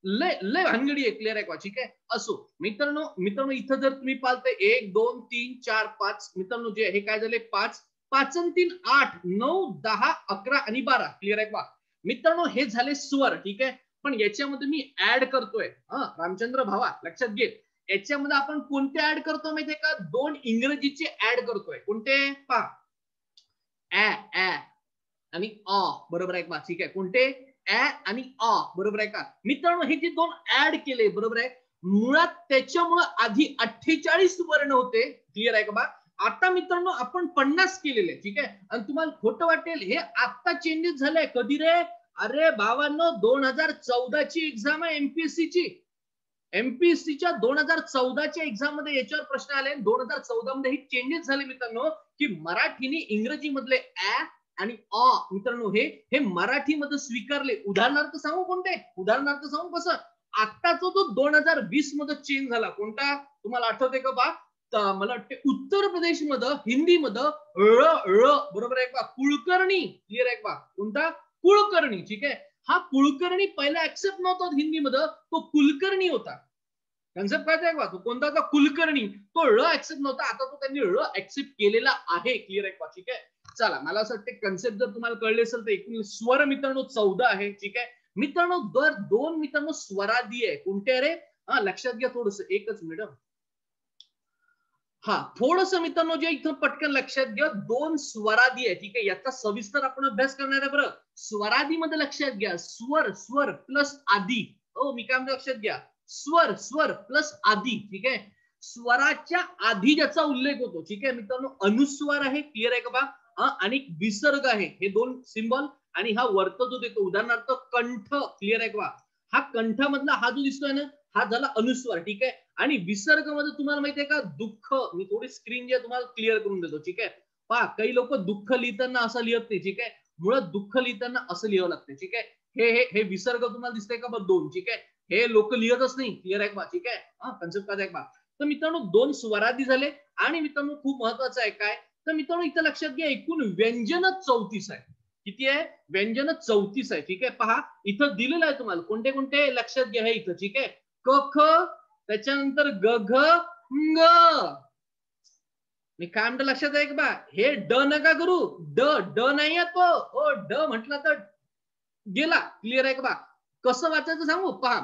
लय भानगडी आहे. क्लिअर आहे का ठीक आहे, असो मित्रांनो इथं जर तुम्ही पाहताय 1 2 3 4 5 मित्रांनो जे हे काय झाले 5 5 आणि 3 8 9 10 11 आणि 12. क्लिअर आहे का मित्रांनो, हे झाले स्वर. ठीक आहे, पण याच्यामध्ये मी ऍड करतोय रामचंद्र भावा लक्षात घे, याच्यामध्ये आपण कोणते ऍड करतो माहितीये का, 2 इंग्रजीचे ऍड करतोय. कोणते पहा, ऍ आणि अ. बरोबर आहे का ठीक आहे, कोणते ऍ आणि अ. बरोबर आहे का मित्रांनो, हे जे 2 ऍड केले बरोबर आहे, मुळात त्याच्यामुळे आधी 48 वर्ण होते. क्लिअर आहे का बा, आता मित्रांनो आपण 50 केलेले. ठीक आहे, आणि तुम्हाला खोटं वाटेल, हे आता चेंजेस झाले. कधी रे, अरे भावांनो 2014 ची एक्झाम आहे एमपीएससी ची. एमपीएससीच्या 2014च्या एक्झाम मध्ये याच्यावर प्रश्न आले. 2014 मध्ये हे चेंजेस झाले मित्रांनो, की मराठीने इंग्रजी मधले ऍ आणि अ मित्रांनो हे मराठीमध्ये स्वीकारले. उदाहरणार्थ सांगू कोणते, उदाहरणार्थ सांगू कसं, आत्ताचा तो 2020 मध्ये चेंज झाला. कोणता तुम्हाला आठवते का बा, मला वाटते उत्तर प्रदेश मध्ये हिंदी मध्ये ळ बरोबर आहे का कुलकर्णी. क्लिअर आहे का कोणता कुलकर्णी. ठीक आहे, हा कुलकर्णी पहिला ऍक्सेप्ट नव्हता हिंदीमध्ये, तो कुलकर्णी होता. कन्सेप्ट काय का तो कोणता होता, कुलकर्णी. तो ळ ऍक्सेप्ट नव्हता, आता तो त्यांनी ळ ऍक्सेप्ट केलेला आहे. क्लिअर आहे का ठीक आहे, चला मला असं वाटतं कन्सेप्ट जर तुम्हाला कळले असेल तर एकूण स्वर मित्रांनो 14 आहे. ठीक आहे मित्रांनो, दर 2 मित्रांनो स्वरादी आहे. कोणते रे लक्षात घ्या थोडस, एकच मिनिट. हा थोडंसं मित्रांनो जे इथं पटकन लक्षात घ्या, दोन स्वरादी आहे, ठीक आहे. याचा सविस्तर आपण अभ्यास करणार आहे बरं. स्वरादीमध्ये लक्षात घ्या, स्वर स्वर प्लस आदी. हो मी काय म्हणतो लक्षात घ्या, स्वर स्वर प्लस आदी, ठीक आहे. स्वराच्या आधी ज्याचा उल्लेख होतो, ठीक आहे मित्रांनो, अनुस्वार आहे, क्लिअर आहे का बा. आणि विसर्ग आहे, हे दोन सिंबल. आणि हा वर्त जो देतो, उदाहरणार्थ कंठ, क्लिअर आहे का बा. हा कंठामधला हा जो दिसतोय ना, हा झाला अनुस्वार, ठीक आहे. आणि विसर्ग मध्ये तुम्हाला माहितीये का, दुःख. मी थोडी स्क्रीन जे तुम्हाला क्लिअर करून देतो, ठीक आहे. पहा काही लोक दुःख लिहिताना असं लिहत नाही, ठीक आहे. मुळात दुःख लिहिताना असं लिहावं लागतं, ठीक आहे. हे विसर्ग तुम्हाला दिसतंय का बघ, दोन, ठीक आहे. हे लोक लिहतच नाही, क्लिअर आहे का, ठीक आहे. कन्सेप्ट काय का. तर मित्रांनो दोन स्वरादी झाले. आणि मित्रांनो खूप महत्वाचं आहे काय, तर मित्रांनो इथं लक्षात घ्या, एकूण व्यंजन 34 आहे. किती आहे, व्यंजन 34 आहे, ठीक आहे. पहा इथं दिलेलं आहे तुम्हाला कोणते कोणते, लक्षात घ्या हे इथं, ठीक आहे. क ख, त्याच्यानंतर ग घ ङ. मी काय म्हणतो लक्षात आहे का बा, हे ड नका करू, ड ड नाही आहे तो. हो ड म्हटलं तर गेला, क्लिअर आहे का बा. कसं वाचायचं सांगू, पहा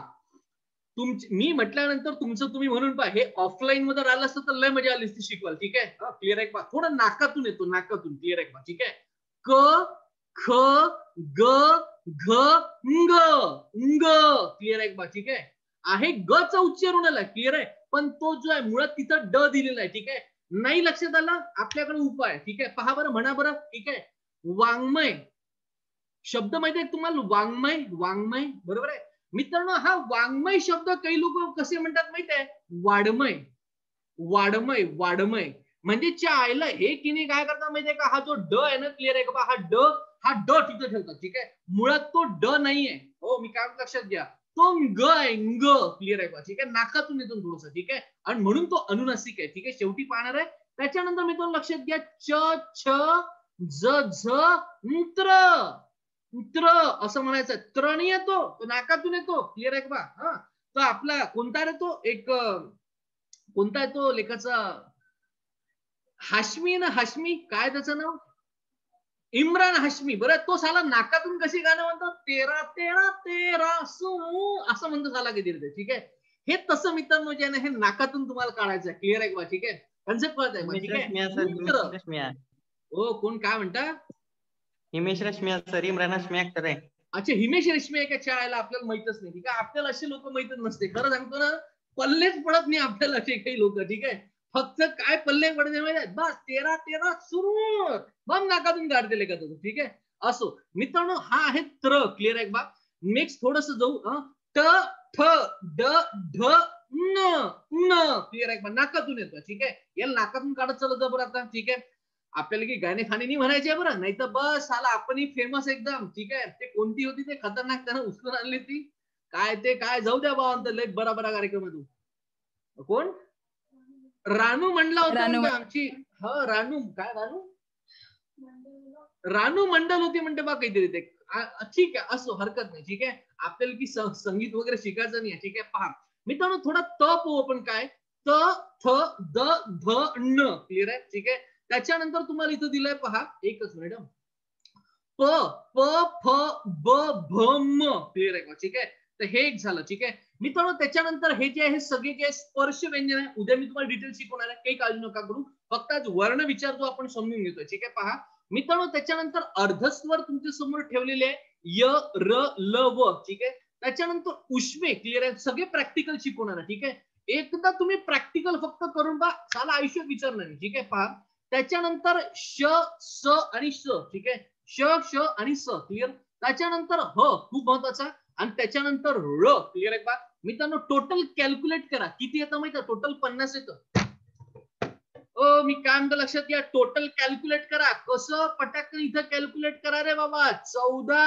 मी म्हटल्यानंतर तुमचं तुम्ही म्हणून पहा, हे ऑफलाईन मध्ये राहिलं असतं तर लय मजा आली असती शिकवाल, ठीक आहे. क्लिअर आहे का, थोडं नाकातून येतो, नाकातून, क्लिअर आहे का, ठीक आहे. क ख ग घ ङ ङ, क्लिअर आहे का, ठीक आहे. ग चा उच्चार आला, क्लिअर आहे. पण तो जो आहे मुळात तिथं ड दिलेला आहे, ठीक आहे. नाही लक्षात आलं, आपल्याकडे उपाय, ठीक आहे. पहा बरं, म्हणा बरं, ठीक आहे. वाङ्मय शब्द माहिती आहे तुम्हाला, वाङ्मय वाङ्मय, बरोबर आहे मित्रांनो. हा वाङ्मय शब्द काही लोक कसे म्हणतात माहिती आहे, वाडमय वाडमय वाडमय. म्हणजे आयला हे किनी काय करतात माहितीये का, हा जो ड आहे ना, क्लिअर आहे का, हा ड तिथं ठेवतात, ठीक आहे. मुळात तो ड नाहीये. हो मी काय लक्षात घ्या, तो ग आहे, ग, क्लिअर आहे का, ठीक आहे. नाकातून येतो थोडस, ठीक आहे. आणि म्हणून तो अनुनासिक आहे, ठीक आहे. शेवटी पाहणार आहे. त्याच्यानंतर मी तो लक्षात घ्या, च छ ज झ त्र त्र असं म्हणायचं. त्र नाही येतो, तो नाकातून येतो, क्लिअर आहे का. हा तर आपला कोणता रे तो, एक कोणता आहे तो लेखाचा, हाशमी ना, हाशमी काय त्याचं नाव, इम्रान हाशमी, बरं. तो साला नाकातून कशी गाणं म्हणतो, तेरा तेरा तेरा सू असं म्हणतो साला किती, ठीक आहे. हे तसं मित्रांनो जे आहे हे नाकातून तुम्हाला काढायचं आहे, क्लिअर आहे का, ठीक आहे. कन्सेप्ट कळत आहे, ठीक आहे. हो कोण काय म्हणता, हिमेश रेशमिया सर, इम्रान हाशमी ऍक्टर आहे. अच्छा हिमेश रेशमी आहे का, शाळेला आपल्याला माहितच नाही, ठीक आहे. आपल्याला असे लोक माहितच नसते, खरं सांगतो ना, पल्लेच पडत नाही आपल्याला असे काही लोक, ठीक आहे. फक्त काय पल्ले पडते माहिती, बस तेरा तेरा सुरू, मग नाकातून काढते लेखा, ठीक आहे. असो मित्रांनो, हा आहे त्र, क्लिअर आहे बा. नेक्स्ट थोडस जाऊ, ट ठ ड ढ न न, क्लिअर आहे बा, नाकातून येतो, ठीक आहे. याला नाकातून काढत चालत बरं आता, ठीक आहे. आपल्याला की गाणे खाणे नाही म्हणायचे बरं, नाही तर बस साला आपणही फेमस एकदम, ठीक आहे. ते कोणती होती ते खतरनाक, त्यानं उचलून आणली ती, काय ते काय, जाऊ द्या बाबा, लय बरा बरा कार्यक्रम आहे तू. कोण, रानू म्हणला होता म्हणते आमची, ह रानू, काय रानू मंडल होती म्हणते बा काहीतरी ते. ठीक आहे असो, हरकत नाही, ठीक आहे. आपल्याला की संगीत वगैरे शिकायचं नाही, ठीक आहे. पहा मित्रांनो, थोडा तप पण काय, त थ द ध न, क्लिअर आहे, ठीक आहे. त्याच्यानंतर तुम्हाला इथं दिलंय, पहा एकच मिनिट, प प फ ब भ म, क्लिअर आहे का, ठीक आहे. तर हे एक झालं, ठीक आहे मित्रांनो. त्याच्यानंतर हे जे आहे सगळे जे स्पर्श व्यंजन आहे, उद्या मी तुम्हाला डिटेल शिकवणार आहे, काही काळजी नका करू. फक्त आज वर्ण विचार जो आपण समजून घेतोय, ठीक आहे. पहा मित्रांनो, त्याच्यानंतर अर्धस्वर तुमच्या समोर ठेवलेले आहे, य र ल व, ठीक आहे. त्याच्यानंतर उष्मे, क्लिअर आहे, सगळे प्रॅक्टिकल शिकवणार आहे, ठीक आहे. एकदा तुम्ही प्रॅक्टिकल फक्त करून बा, साला आयुष्य विचारणार नाही, ठीक आहे. पहा त्याच्यानंतर श स आणि स, ठीक आहे. श श आणि स, क्लिअर. त्याच्यानंतर ह खूप महत्वाचा, आणि त्याच्यानंतर र, क्लिअर आहे का मित्रांनो. टोटल कॅल्क्युलेट करा, किती येतं माहिती, टोटल 50 येतं. मी काय म्हणतो लक्षात घ्या, टोटल कॅल्क्युलेट करा. कसं पटाकन इथं कॅल्क्युलेट करा रे बाबा, 14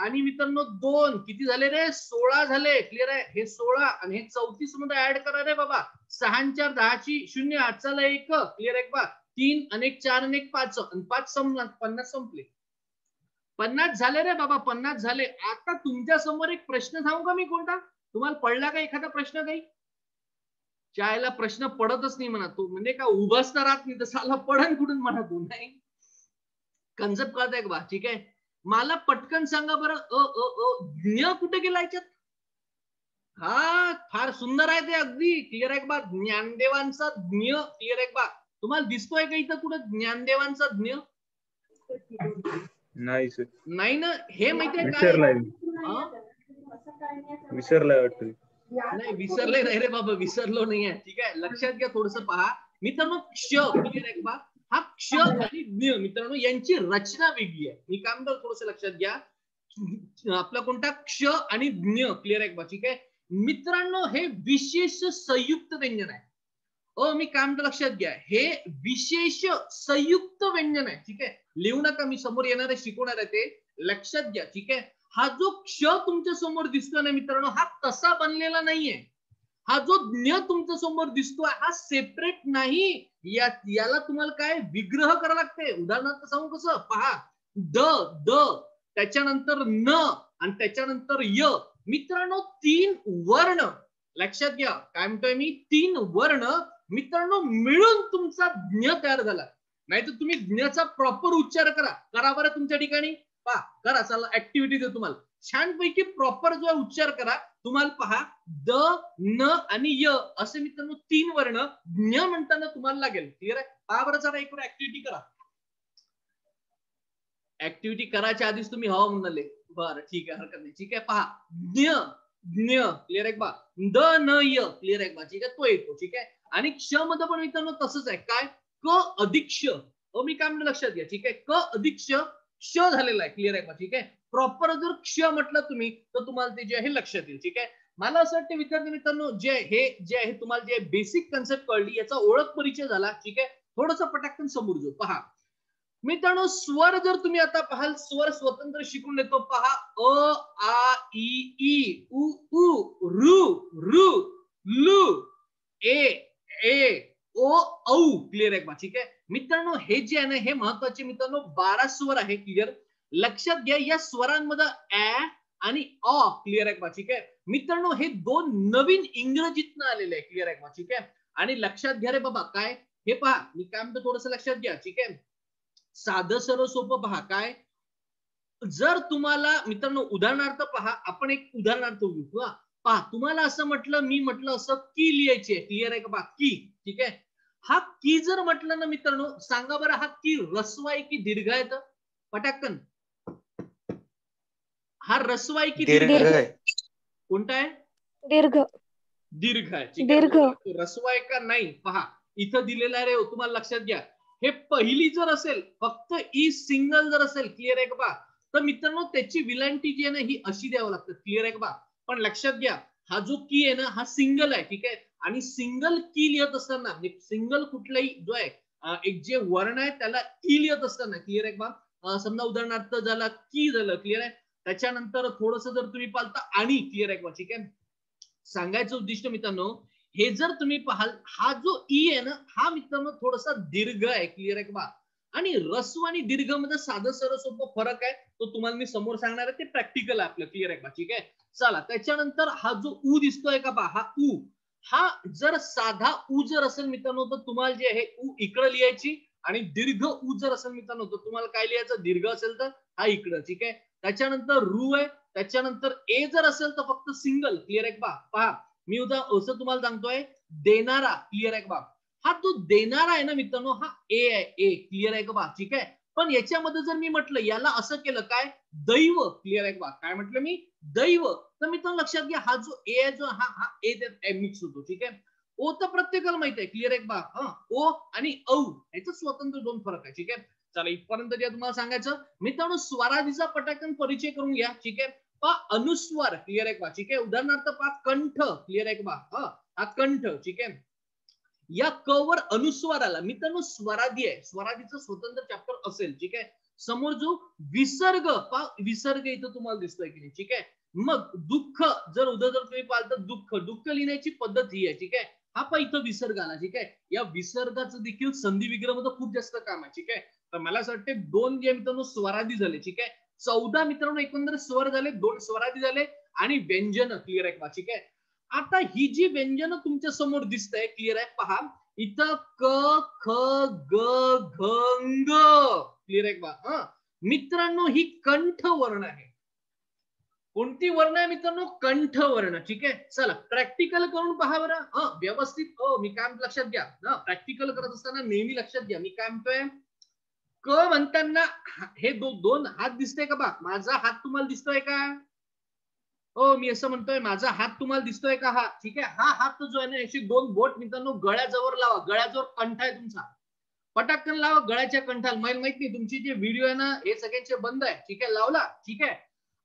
आणि मित्रांनो 2 किती झाले रे, 16 झाले, क्लिअर आहे. हे 16 आणि हे 34 मध्ये ऍड करा रे बाबा. 6 4 10 0, 8 1, क्लिअर आहे का. 3 आणि 1 4 आणि 1 5 आणि 5 संपला, 50 संपले. 50 झाले रे बाबा, 50 झाले. आता तुमच्या समोर एक प्रश्न सांगू का मी, कोणता तुम्हाला पडला का एखादा प्रश्न, काही चायला प्रश्न पडतच नाही म्हणा, तो म्हणजे का उभाच तर राहत नाही, तर साला पडन कुठून म्हणा तू, नाही कन्सेप्ट कळत आहे का बा, ठीक आहे. मला पटकन सांगा बरं, ज्ञ कुठे गेला याच्यात, हा फार सुंदर आहे ते, अगदी क्लिअर आहे बा. ज्ञानदेवांचा ज्ञ, क्लिअर आहे बा. तुम्हाला दिसतोय का इथं कुठं ज्ञानदेवांचा ज्ञ? नाही सर. नाही ना. हे माहितीये काय? विसरलाय वाटतं. नाही विसरले नाही रे बाबा, विसरलो नाहीये. ठीक आहे, लक्षात घ्या, थोडस पहा मित्रांनो. क्ष क्लिअर आहे का? हा क्ष आणि ज्ञ मित्रांनो यांची रचना वेगळी आहे. मी काम करतो, थोडस लक्षात घ्या. आपला कोणता क्ष आणि ज्ञ क्लिअर आहे का? ठीक आहे मित्रांनो, हे विशेष संयुक्त व्यंजन आहे. मी काम तर लक्षात घ्या, हे विशेष संयुक्त व्यंजन आहे. ठीक आहे, लिहू नका, मी समोर येणार आहे, शिकवणार आहे ते लक्षात घ्या. ठीक आहे, हा जो क्ष तुमच्या समोर दिसतो ना मित्रांनो, हा तसा बनलेला नाहीये. हा जो ज्ञ तुमच्या समोर दिसतोय हा सेपरेट नाही. याला तुम्हाला काय विग्रह करावा लागते. उदाहरणार्थ सांगू कसं, पहा, द त्याच्यानंतर न आणि त्याच्यानंतर य. मित्रांनो 3 वर्ण लक्षात घ्या. काय म्हणतोय मी? 3 वर्ण मित्रांनो मिळून तुमचा ज्ञ तयार झाला. नाही तर तुम्ही ज्ञाचा प्रॉपर उच्चार करा बरं तुमच्या ठिकाणी. पहा, करा, चला ऍक्टिव्हिटी देतो तुम्हाला. छानपैकी प्रॉपर जो उच्चार करा. तुम्हाला पहा, द, न आणि य असे मित्रांनो 3 वर्ण ज्ञ म्हणताना तुम्हाला लागेल. क्लिअर आहे? पहा बरं, जरा एक ऍक्टिव्हिटी करा. ऍक्टिव्हिटी करायच्या आधीच तुम्ही हवा म्हणाले. बरं ठीक आहे, हरकत नाही. ठीक आहे, पहा, ज्ञ क्लिअर आहे बा. द न य क्लिअर आहे बा. ठीक आहे, तो येतो. ठीक आहे, आणि क्ष मध्ये पण मित्रांनो तसंच आहे. काय? क अधिक क्ष. मी काय म्हणलं लक्षात घ्या. ठीक आहे, क अधिक क्ष झालेला आहे. क्लिअर आहे बा. ठीक आहे, प्रॉपर जर क्ष म्हटलं तुम्ही तर तुम्हाला ते जे आहे लक्षात येईल. ठीक आहे, मला असं वाटतं विद्यार्थी मित्रांनो, जे आहे तुम्हाला जे बेसिक कन्सेप्ट कळली, याचा ओळख परिचय झाला. ठीक आहे, थोडंसं पटाकन समोर जाऊ. पहा मित्रांनो, स्वर जर तुम्ही आता पाहाल, स्वर स्वतंत्र शिकून येतो. पहा, अ आ ई उ उ ऋ लू ए ओ औ. क्लिअर आहे का? ठीक आहे मित्रांनो, हे जे आहे ना, हे महत्वाचे मित्रांनो 12 स्वर आहे. क्लिअर लक्षात घ्या. या स्वरांमध्ये ऍ आणि अ क्लिअर आहे का? ठीक आहे मित्रांनो, हे 2 नवीन इंग्रजीतनं आलेले आहे. क्लिअर आहे का? ठीक आहे, आणि लक्षात घ्या रे बाबा, काय हे पहा, मी काय म्हणतो थोडंसं लक्षात घ्या. ठीक आहे, साधं सरळ सोपं पहा. काय जर तुम्हाला मित्रांनो, उदाहरणार्थ पहा, आपण एक उदाहरणार्थ घेऊ. पहा, तुम्हाला असं म्हटलं, मी म्हटलं असं की लिहायची आहे. क्लिअर आहे का? की. ठीक आहे, हा की जर म्हटलं ना मित्रांनो, सांगा बरं, हा की रस्व आहे की दीर्घ आहे? तर पटाकन, हा रस्व आहे की दीर्घ आहे? कोणता आहे? दीर्घ आहे. ठीक आहे, रस्व आहे का नाही पहा, इथं दिलेला आहे रे. तुम्हाला लक्षात घ्या, हे पहिली जर असेल, फक्त ई सिंगल जर असेल, क्लिअर आहे का बा, तर मित्रांनो त्याची विलांटी जी आहे ना, ही अशी द्यावं लागतं. क्लिअर आहे का बा? पण लक्षात घ्या, हा जो की आहे ना, हा सिंगल आहे. ठीक आहे, आणि सिंगल की लिहत असताना, सिंगल कुठलाही जो आहे एक जे वर्ण आहे त्याला की लिहत असताना, क्लिअर आहे का बा, समजा उदाहरणार्थ झाला की झालं. क्लिअर आहे, त्याच्यानंतर थोडस जर तुम्ही पालता आणि. क्लिअर आहे का? ठीक आहे, सांगायचं उद्दिष्ट मित्रांनो, हे जर तुम्ही पाहाल, हा जो ई आहे ना, हा मित्रांनो थोडासा दीर्घ आहे. क्लिअर आहे का बा? आणि रस्व आणि दीर्घ मध्ये साधं सरळ सोपं फरक आहे, तो तुम्हाला मी समोर सांगणार आहे. ते प्रॅक्टिकल आहे आपलं. क्लिअर आहे का? ठीक आहे, चला. त्याच्यानंतर हा जो उ दिसतोय का बा, हा उ, हा जर साधा उ जर असेल मित्रांनो, तर तुम्हाला जे आहे उ इकडं लिहायची, आणि दीर्घ उ जर असेल मित्रांनो, तर तुम्हाला काय लिहायचं? दीर्घ असेल तर हा इकडं. ठीक आहे, त्याच्यानंतर रू आहे, त्याच्यानंतर ए जर असेल तर फक्त सिंगल. क्लिअर आहे का? पहा, मी असं तुम्हाला सांगतोय, देणारा. क्लिअर आहे का? हा तो देणारा आहे ना मित्रांनो, हा ए आहे. ए. क्लिअर आहे का? ठीक आहे, पण याच्यामध्ये जर मी म्हटलं, याला असं केलं, काय दैव. क्लिअर आहे का? काय म्हटलं मी? दैव. तर मित्रांनो लक्षात घ्या, हा जो ए आहे, जो हा ए मिक्स होतो. ठीक आहे, ओ तर प्रत्येकाला माहित आहे. क्लिअर आहे का? ओ आणि औ याचं स्वतंत्र 2 फरक आहे. ठीक आहे, चला, इथपर्यंत जे तुम्हाला सांगायचं मित्रांनो, स्वरादीचा पटाकन परिचय करून घ्या. ठीक आहे, अनुस्वार. क्लिअर आहे का? ठीक आहे, उदाहरणार्थ पहा, कंठ. क्लिअर आहे का? हा कंठ. ठीक आहे, या क वर अनुस्वार आला मित्रांनो, स्वरादी आहे. स्वरादीचं स्वतंत्र चॅप्टर असेल. ठीक आहे, समोर जो विसर्ग, विसर्ग इथं तुम्हाला दिसतोय की नाही? ठीक आहे, मग दुःख जर उदाहरण तुम्ही पाहिलं तर दुःख लिहिण्याची पद्धत ही आहे. ठीक आहे, हा पण इथं विसर्ग आला. ठीक आहे, या विसर्गाचं देखील संधी विग्रह मध्ये खूप जास्त काम आहे. ठीक आहे, तर मला असं वाटतं 2 जे मित्रांनो स्वरादी झाले. ठीक आहे, 14 मित्रांनो एकंदर स्वर झाले, 2 स्वरादी झाले, आणि व्यंजन. क्लिअर आहे का? ठीक आहे, आता ही जी व्यंजन तुमच्या समोर दिसत आहे, क्लिअर आहे, पहा इथं क ख ग घ ङ. क्लिअर आहे का? मित्रांनो ही कंठ वर्ण आहे. कोणती वर्ण आहे मित्रांनो? कंठ वर्ण. ठीक आहे, चला प्रॅक्टिकल करून पहा बरं. व्यवस्थित मी काय लक्षात घ्या. प्रॅक्टिकल करत असताना नेहमी लक्षात घ्या. मी काय म्हणतोय, क म्हणताना हे दोन हात दिसते का? बा माझा हात तुम्हाला दिसतोय का? मी असं म्हणतोय, माझा हात तुम्हाला दिसतोय का? हा ठीक आहे. हा हात जो आहे ना, अशी दोन बोट मित्रांनो गळ्याजवळ लावा. गळ्याजवळ कंठ आहे तुमचा, पटाकन लावा गळ्याच्या कंठाला. मला माहित नाही तुमची जे व्हिडिओ आहे ना हे सगळ्यांचे बंद आहे. ठीक आहे, लावला. ठीक आहे,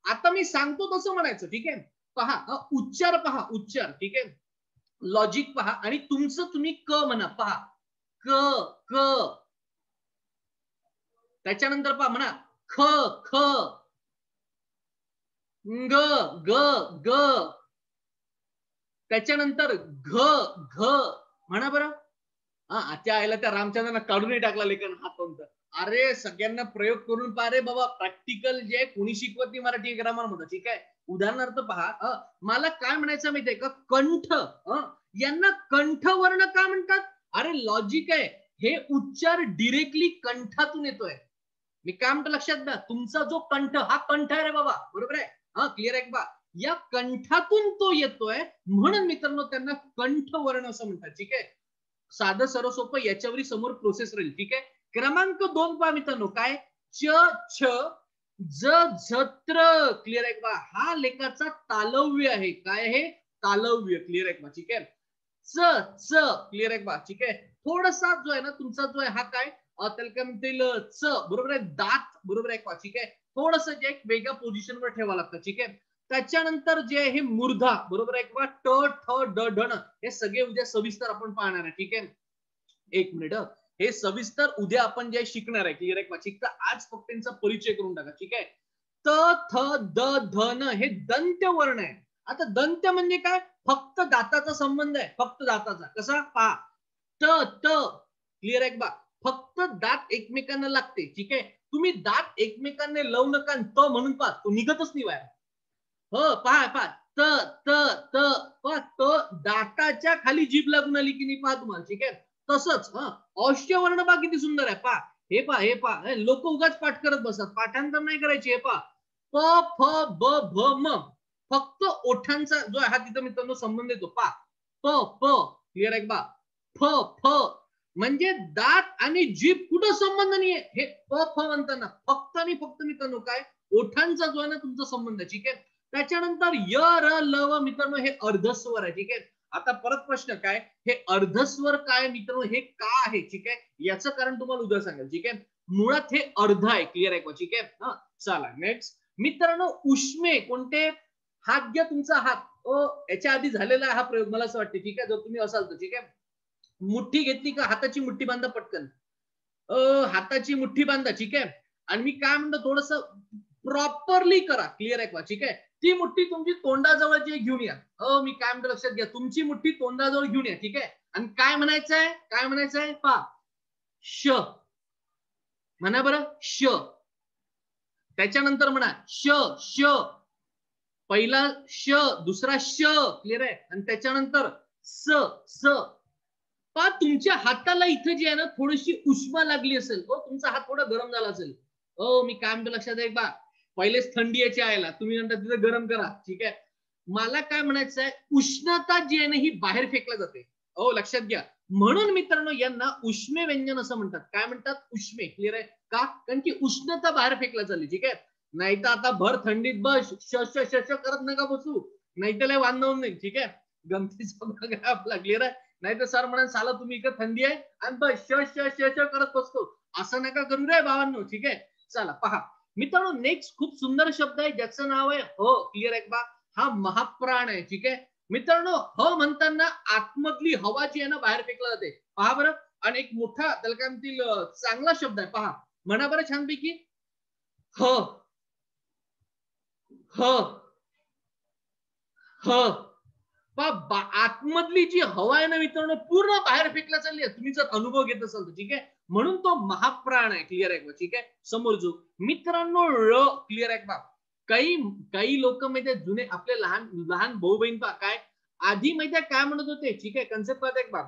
आता मी सांगतो तसं म्हणायचं. ठीक आहे, पहा उच्चार, पहा उच्चार. ठीक आहे, लॉजिक पहा आणि तुमचं तुम्ही क म्हणा. पहा क क, त्याच्यानंतर पहा म्हणा ख ख, ग ग ग, त्याच्यानंतर घ घ म्हणा बरं. त्या आईला त्या रामचंद्रांना काढूनही टाकला लेखन हात. अरे सगळ्यांना प्रयोग करून पहा रे बाबा. प्रॅक्टिकल जे कोणी शिकवत नाही मराठी ग्रामर मध्ये. ठीक आहे, उदाहरणार्थ पहा. मला काय म्हणायचं माहितीये का? कंठ, यांना कंठवर्ण का म्हणतात? अरे लॉजिक आहे, हे उच्चार डिरेक्टली कंठातून येतोय. मी काय म्हणतो लक्षात घ्या. तुमचा जो कंठ हा कंठ आहे रे बाबा, बरोबर आहे? क्लिअर आहे बा. या कंठातून तो येतोय म्हणून मित्रांनो त्यांना कंठवर्ण असं म्हणतात. ठीक आहे, साधं सर्व सोपं, याच्यावरही समोर प्रोसेस राहील. ठीक आहे, क्रमांक 2 पहा मित्रांनो. काय? च छ ज झत्र. क्लिअर आहे बा. हा लेखाचा तालव्य आहे. काय आहे? तालव्य. क्लिअर आहे बा. ठीक आहे, च च. क्लिअर आहे बा. ठीक आहे, थोडासा जो आहे ना तुमचा जो आहे हा काय त्याला काय म्हणतील च, बरोबर आहे? दात, बरोबर आहे का? ठीक आहे, थोडस जे एक वेगळ्या पोझिशनवर ठेवावं लागतं. ठीक आहे, त्याच्यानंतर जे आहे हे मूर्धा, बरोबर आहे का? ट ठ ड ढ न, हे सगळे उद्या सविस्तर आपण पाहणार आहे. ठीक आहे, एक मिनिट. हे सविस्तर उद्या आपण जे शिकणार आहे. क्लिअर आहे का? ठीक, तर आज फक्त त्यांचा परिचय करून टाका. ठीक आहे, त थ द ध न हे दंत वर्ण आहे. आता दंत म्हणजे काय? फक्त दाताचा संबंध आहे, फक्त दाताचा. कसा? पहा त त. क्लिअर आहे बा. फक्त दात एकमेकांना लागते. ठीक आहे, तुम्ही दात एकमेकांना लावू नका त म्हणून पहा, तो निघतच नाही बाहेर. पहा पहा, त त त, पहा त दाताच्या खाली जीभ लागून आली की नाही, पहा तुम्हाला. ठीक आहे, तसंच औष्य वर्ण पहा किती सुंदर आहे. पहा हे पहा, हे पहा. लोक उगाच पाठ करत बसतात, पाठांतर नाही करायचे. हे पहा प फ ब भ म, फक्त ओठांचा जो आहे हा तिथं मित्रांनो संबंध येतो. पहा प प. क्लिअर आहे बा. फ फ म्हणजे दात आणि जीभ कुठं संबंध नाहीये. हे प फ म्हणताना फक्त आणि फक्त मित्रांनो काय ओठांचा जो आहे ना तुमचा संबंध आहे. ठीक आहे, त्याच्यानंतर य र ल व मित्रांनो हे अर्धस्वर आहे. ठीक आहे, आता परत प्रश्न काय? हे अर्धस्वर काय मित्रांनो, हे का आहे? ठीक आहे, याचं कारण तुम्हाला उद्या सांगेल. ठीक आहे, मुळात हे अर्ध आहे. क्लिअर आहे का? ठीक आहे, चला नेक्स्ट मित्रांनो. उष्मे कोणते? हात घ्या तुमचा हात. याच्या आधी झालेला हा प्रयोग मला असं वाटतं. ठीक आहे, जर तुम्ही असाल तर. ठीक आहे, मुठ्ठी घेतली का? हाताची मुठ्ठी बांधा पटकन. हाताची मुठ्ठी बांधा. ठीक आहे, आणि मी काय म्हणतो थोडस प्रॉपरली करा. क्लिअर आहे का? ठीक आहे, ती मुठ्ठी तुमची तोंडाजवळ जे घेऊन या. मी काय म्हणतो लक्षात घ्या, तुमची मुठ्ठी तोंडाजवळ घेऊन या. ठीक आहे, आणि काय म्हणायचंय? काय म्हणायचंय? पहा श म्हणा बरं. श, त्याच्यानंतर म्हणा श श. पहिला श, दुसरा श. क्लिअर आहे, आणि त्याच्यानंतर स स. पहा तुमच्या हाताला इथं जे आहे ना थोडीशी उष्मा लागली असेल. तुमचा हात थोडा गरम झाला असेल. मी काय म्हणतो लक्षात आहे बा. पहिलेच थंडी याची यायला तुम्ही म्हणता तिथं गरम करा. ठीक आहे, मला काय म्हणायचं आहे, उष्णता जी आहे ना ही बाहेर फेकला जाते. लक्षात घ्या. म्हणून मित्रांनो यांना उष्मे व्यंजन असं म्हणतात. काय म्हणतात? उष्मे. क्लिअर आहे का? कारण की उष्णता बाहेर फेकला चालली. ठीक आहे, नाही तर आता भर थंडीत बस श श श करत नका बसू, नाही तर लय वांदवून नाही. ठीक आहे, गमतीचा आपला. क्लिअर आहे, नाही तर सर म्हणाल साला तुम्ही इकडे थंडी आहे आणि बस श श श करत बसतो. असं नका करू रे भावांनो. ठीक आहे, चला पहा मित्रांनो. नेक्स्ट खूप सुंदर शब्द आहे ज्याचं नाव आहे ह. क्लिअर आहे बा. हा महाप्राण आहे. ठीक आहे मित्रांनो, ह म्हणताना आतमधली हवा जी आहे ना बाहेर फेकला जाते. पहा बरं, आणि एक मोठा त्याला काय म्हणतील चांगला शब्द आहे. पहा म्हणा बरं छानपैकी. ह ह ह. आतमधली जी हवा आहे ना मित्रांनो पूर्ण बाहेर फेकला चालली आहे. तुम्ही जर अनुभव घेत असाल तर. ठीक आहे, म्हणून तो महाप्राण आहे. क्लिअर आहे का? ठीक आहे, समोर जो मित्रांनो ळ. क्लिअर आहे का? काही लोक माहिती जुने आपले लहान लहान भाऊ बहीण पा काय आधी माहिती काय म्हणत होते. ठीक आहे, कन्सेप्ट पाहत एक बाब.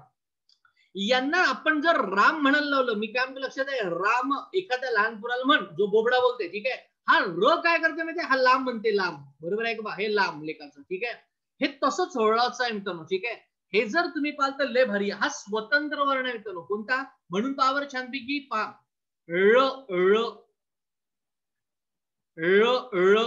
यांना आपण जर राम म्हणायला लावलं, मी काय म्हणतो लक्षात आहे, राम एखाद्या लहान पोराला म्हण जो बोबडा बोलते. ठीक आहे, हा र काय करते माहिती, हा लांब म्हणते, लांब, बरोबर आहे का, हे लांब लेखाचं, ठीक आहे. हे तसंच हळूचं आहे मित्रांनो, ठीक आहे. हे जर तुम्ही पाहिलं तर लय भारी, हा स्वतंत्र वर्ण आहे मित्रांनो. कोणता, म्हणून पावर छानपैकी पा, ळ ळ ळ ळ,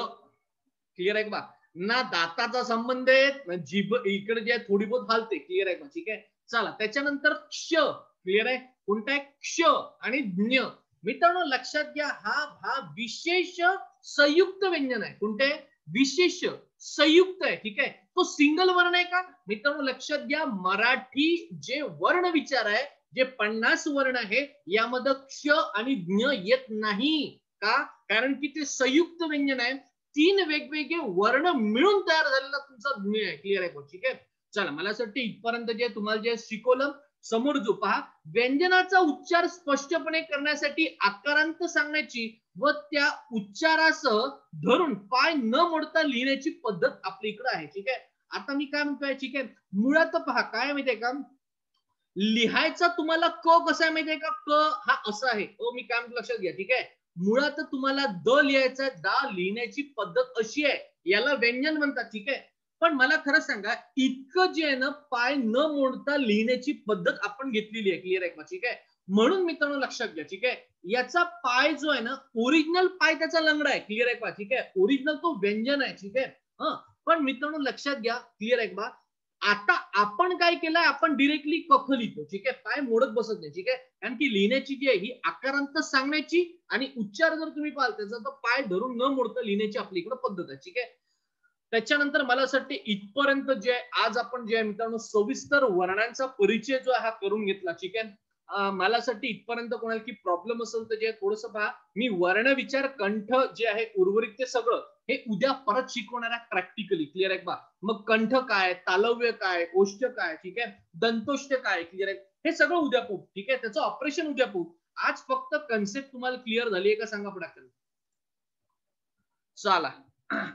क्लिअर आहे का, ना दाताचा संबंध आहे, जीभ इकडे जे थोडी बहुत हालते, क्लिअर आहे का, ठीक आहे. चला त्याच्यानंतर क्ष, क्लिअर आहे, कोणता आहे, क्ष आणि ज्ञ. मित्रांनो लक्षात घ्या, हा विशेष संयुक्त व्यंजन आहे. कोणते, विशेष संयुक्त आहे, ठीक आहे. तो सिंगल वर्ण आहे का मित्रांनो, लक्षात घ्या, मराठी जे वर्ण विचार आहे, जे 50 वर्ण आहे, यामध्ये क्ष आणि ज्ञ येत नाही का, कारण की ते संयुक्त व्यंजन आहे. 3 वेगवेगळे वर्ण मिळून तयार झालेला तुमचा ज्ञ आहे, क्लिअर आहे, ठीक आहे. चला मला असं वाटतं इथपर्यंत जे तुम्हाला जे शिकवलं, समोर जो पहा, व्यंजनाचा उच्चार स्पष्टपणे करण्यासाठी आकारांत सांगण्याची व त्या उच्चारासह धरून पाय न मोडता लिहिण्याची पद्धत आपल्या इकडे आहे, ठीक आहे. आता मी काय म्हणतोय, ठीक आहे, मुळात पहा काय माहितीये का, लिहायचा तुम्हाला क कसा आहे माहितीये का, क हा असा आहे, मी काय म्हणतो लक्षात घ्या, ठीक आहे. मुळात तुम्हाला द लिहायचा, दा लिहिण्याची पद्धत अशी आहे, याला व्यंजन म्हणतात, ठीक आहे. पण मला खरं सांगा, इतकं जे आहे ना, पाय न मोडता लिहिण्याची पद्धत आपण घेतलेली आहे, क्लिअर आहे का, ठीक आहे. म्हणून मित्रांनो लक्षात घ्या, ठीक आहे, याचा पाय जो आहे ना, ओरिजिनल पाय त्याचा लंगडा आहे, क्लिअर आहे का, ठीक आहे. ओरिजिनल तो व्यंजन आहे, ठीक आहे. पण मित्रांनो लक्षात घ्या, क्लिअर आहे का, आता आपण काय केलंय, आपण डिरेक्टली कख लिहितो, ठीक आहे, पाय मोडत बसत नाही, ठीक आहे. कारण की लिहिण्याची जी आहे ही आकारांत सांगण्याची आणि उच्चार जर तुम्ही पाहाल त्याचा, तर पाय धरून न मोडता लिहिण्याची आपली इकडे पद्धत आहे, ठीक आहे. त्याच्यानंतर मला असं वाटतं इथपर्यंत जे आज आपण जे मित्रांनो सविस्तर वर्णांचा परिचय जो हा करून घेतला, ठीक आहे. मला असं वाटतं इथपर्यंत कोणाला की प्रॉब्लेम असेल तर जे थोडंसं पहा, मी वर्ण विचार कंठ जे आहे उर्वरित ते सगळं हे उद्या परत शिकवणार आहे प्रॅक्टिकली, क्लिअर आहे का. मग कंठ काय, तालव्य काय, ओष्ठ काय, ठीक आहे, दंतोष्ठ काय, क्लिअर आहे, हे सगळं उद्या पाहू, ठीक आहे. त्याचं ऑपरेशन उद्या पाहू. आज फक्त कन्सेप्ट तुम्हाला क्लिअर झाली आहे का सांगा पटकन. चला,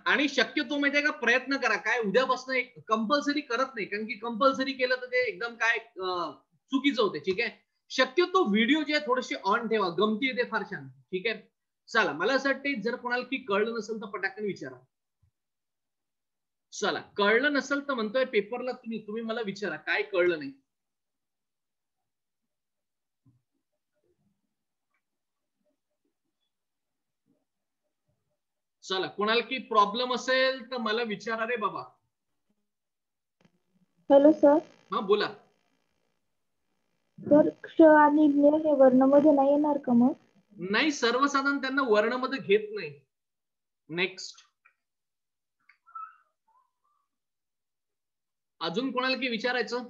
आणि शक्यतो माहितीये का, प्रयत्न करा, काय उद्यापासून एक कंपल्सरी करत नाही, कारण की कंपल्सरी केलं तर ते एकदम काय चुकीचं होते, ठीक आहे. शक्यतो व्हिडिओ जे थोडेसे ऑन ठेवा, गमती येते फार छान, ठीक आहे. चला मला असं वाटतं जर कोणाला की कळलं नसेल तर पटाकन विचारा. चला, कळलं नसेल तर म्हणतोय पेपरला तुम्ही मला विचारा काय कळलं नाही. चला, कोणाला की प्रॉब्लेम असेल तर मला विचारा रे बाबा. Hello sir. हा बोला. सर क्ष आणि ज्ञ हे वर्णामध्ये नाही येणार का मग? नाही, सर्वसाधारण त्यांना वर्णामध्ये घेत नाही. नेक्स्ट, अजून कोणाला की विचारायचं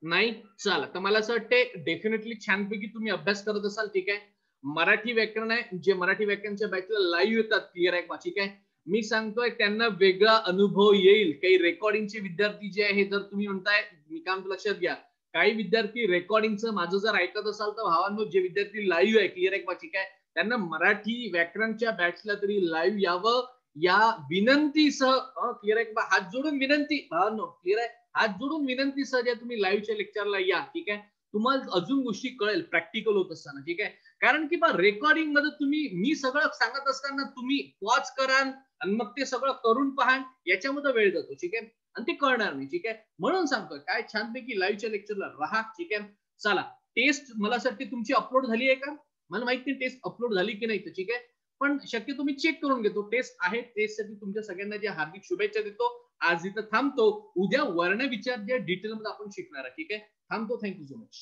नाही. चला, तर मला असं वाटतं डेफिनेटली छानपैकी तुम्ही अभ्यास करत असाल, ठीक आहे. मराठी व्याकरण आहे, जे मराठी व्याकरणच्या बॅचला लाईव्ह येतात, क्लिअर आहे का, ठीक आहे. मी सांगतोय त्यांना वेगळा अनुभव येईल. काही रेकॉर्डिंगचे विद्यार्थी जे आहे, जर तुम्ही म्हणताय, मी काम लक्षात घ्या, काही विद्यार्थी रेकॉर्डिंगचं माझं जर ऐकत असाल तर भावांनो, जे विद्यार्थी लाईव्ह आहे, क्लिअर आहे का, ठीक आहे, त्यांना मराठी व्याकरणच्या बॅचला तरी लाईव्ह यावं या विनंतीसह, क्लिअर आहे का, हात जोडून विनंती भावांनो, क्लिअर आहे, हात जोडून विनंती सर, तुम्ही लाईव्हच्या लेक्चरला या, ठीक आहे. तुम्हाला अजून गोष्टी कळेल प्रॅक्टिकल होत असताना, ठीक आहे. कारण की रेकॉर्डिंग मध्ये तुम्ही मी सगळं सांगत असताना तुम्ही पॉज कराल आणि मग ते सगळं करून पहा, याच्यामध्ये वेळ जातो, ठीक आहे, आणि ते कळणार नाही, ठीक आहे. म्हणून सांगतोय काय छानपैकी लाईव्हच्या लेक्चरला राहा, ठीक आहे. चला, टेस्ट मला असं वाटतं तुमची अपलोड झाली आहे का, मला माहित नाही टेस्ट अपलोड झाली की नाही, ठीक आहे. पण शक्य तुम्ही चेक करून घेतो, टेस्ट आहे. टेस्टसाठी तुमच्या सगळ्यांना जे हार्दिक शुभेच्छा देतो. आज इथं थांबतो. उद्या वर्ण विचार जे डिटेल मध्ये आपण शिकणार आहे, ठीक आहे. थांबतो. Thank you so much.